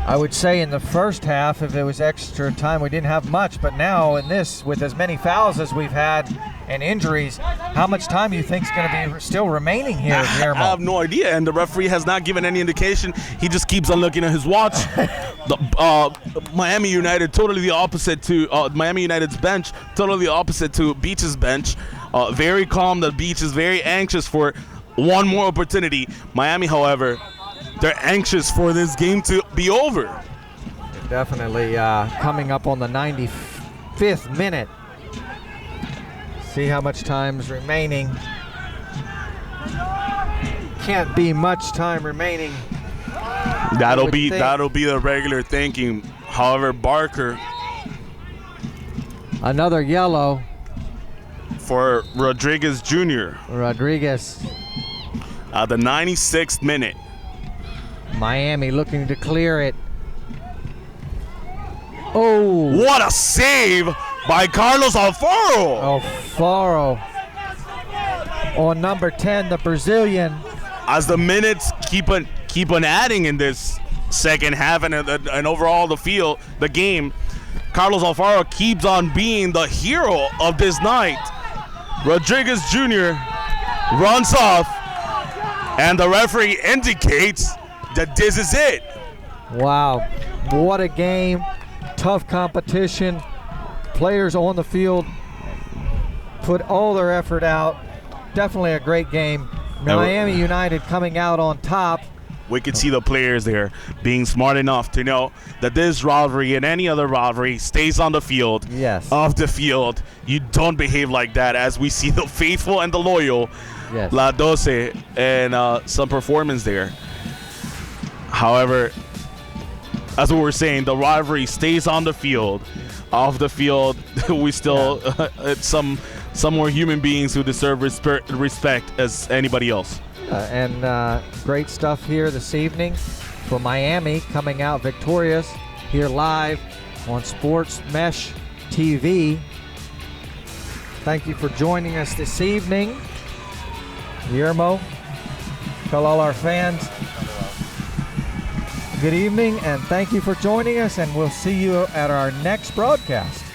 I would say in the first half, if it was extra time, we didn't have much. But now in this, with as many fouls as we've had and injuries, how much time do you think is going to be still remaining here? I have no idea, and the referee has not given any indication. He just keeps on looking at his watch. Miami United, totally the opposite to Miami United's bench, totally the opposite to Beach's bench. Very calm. The Beach is very anxious for one more opportunity. Miami, however, they're anxious for this game to be over. Definitely coming up on the 95th minute. See how much time's remaining. Can't be much time remaining. That'll be the regular thinking. However, Barker. Another yellow. For Rodriguez Jr. Rodriguez. At the 96th minute. Miami looking to clear it. Oh! What a save by Carlos Alfaro! Alfaro on number 10, the Brazilian. As the minutes keep on adding in this second half and overall the game, Carlos Alfaro keeps on being the hero of this night. Rodriguez Jr. runs off, and the referee indicates that this is it. Wow, what a game. Tough competition. Players on the field put all their effort out. Definitely a great game. Miami United coming out on top. We could see the players there being smart enough to know that this rivalry and any other rivalry stays on the field. Yes. Off the field, you don't behave like that, as we see the faithful and the loyal. Yes. La Doce and some performance there. However, as we were saying, the rivalry stays on the field. Off the field, we still some more human beings who deserve respect as anybody else. And great stuff here this evening for Miami, coming out victorious here live on Sports Mesh TV. Thank you for joining us this evening. Guillermo, tell all our fans good evening and thank you for joining us, and we'll see you at our next broadcast.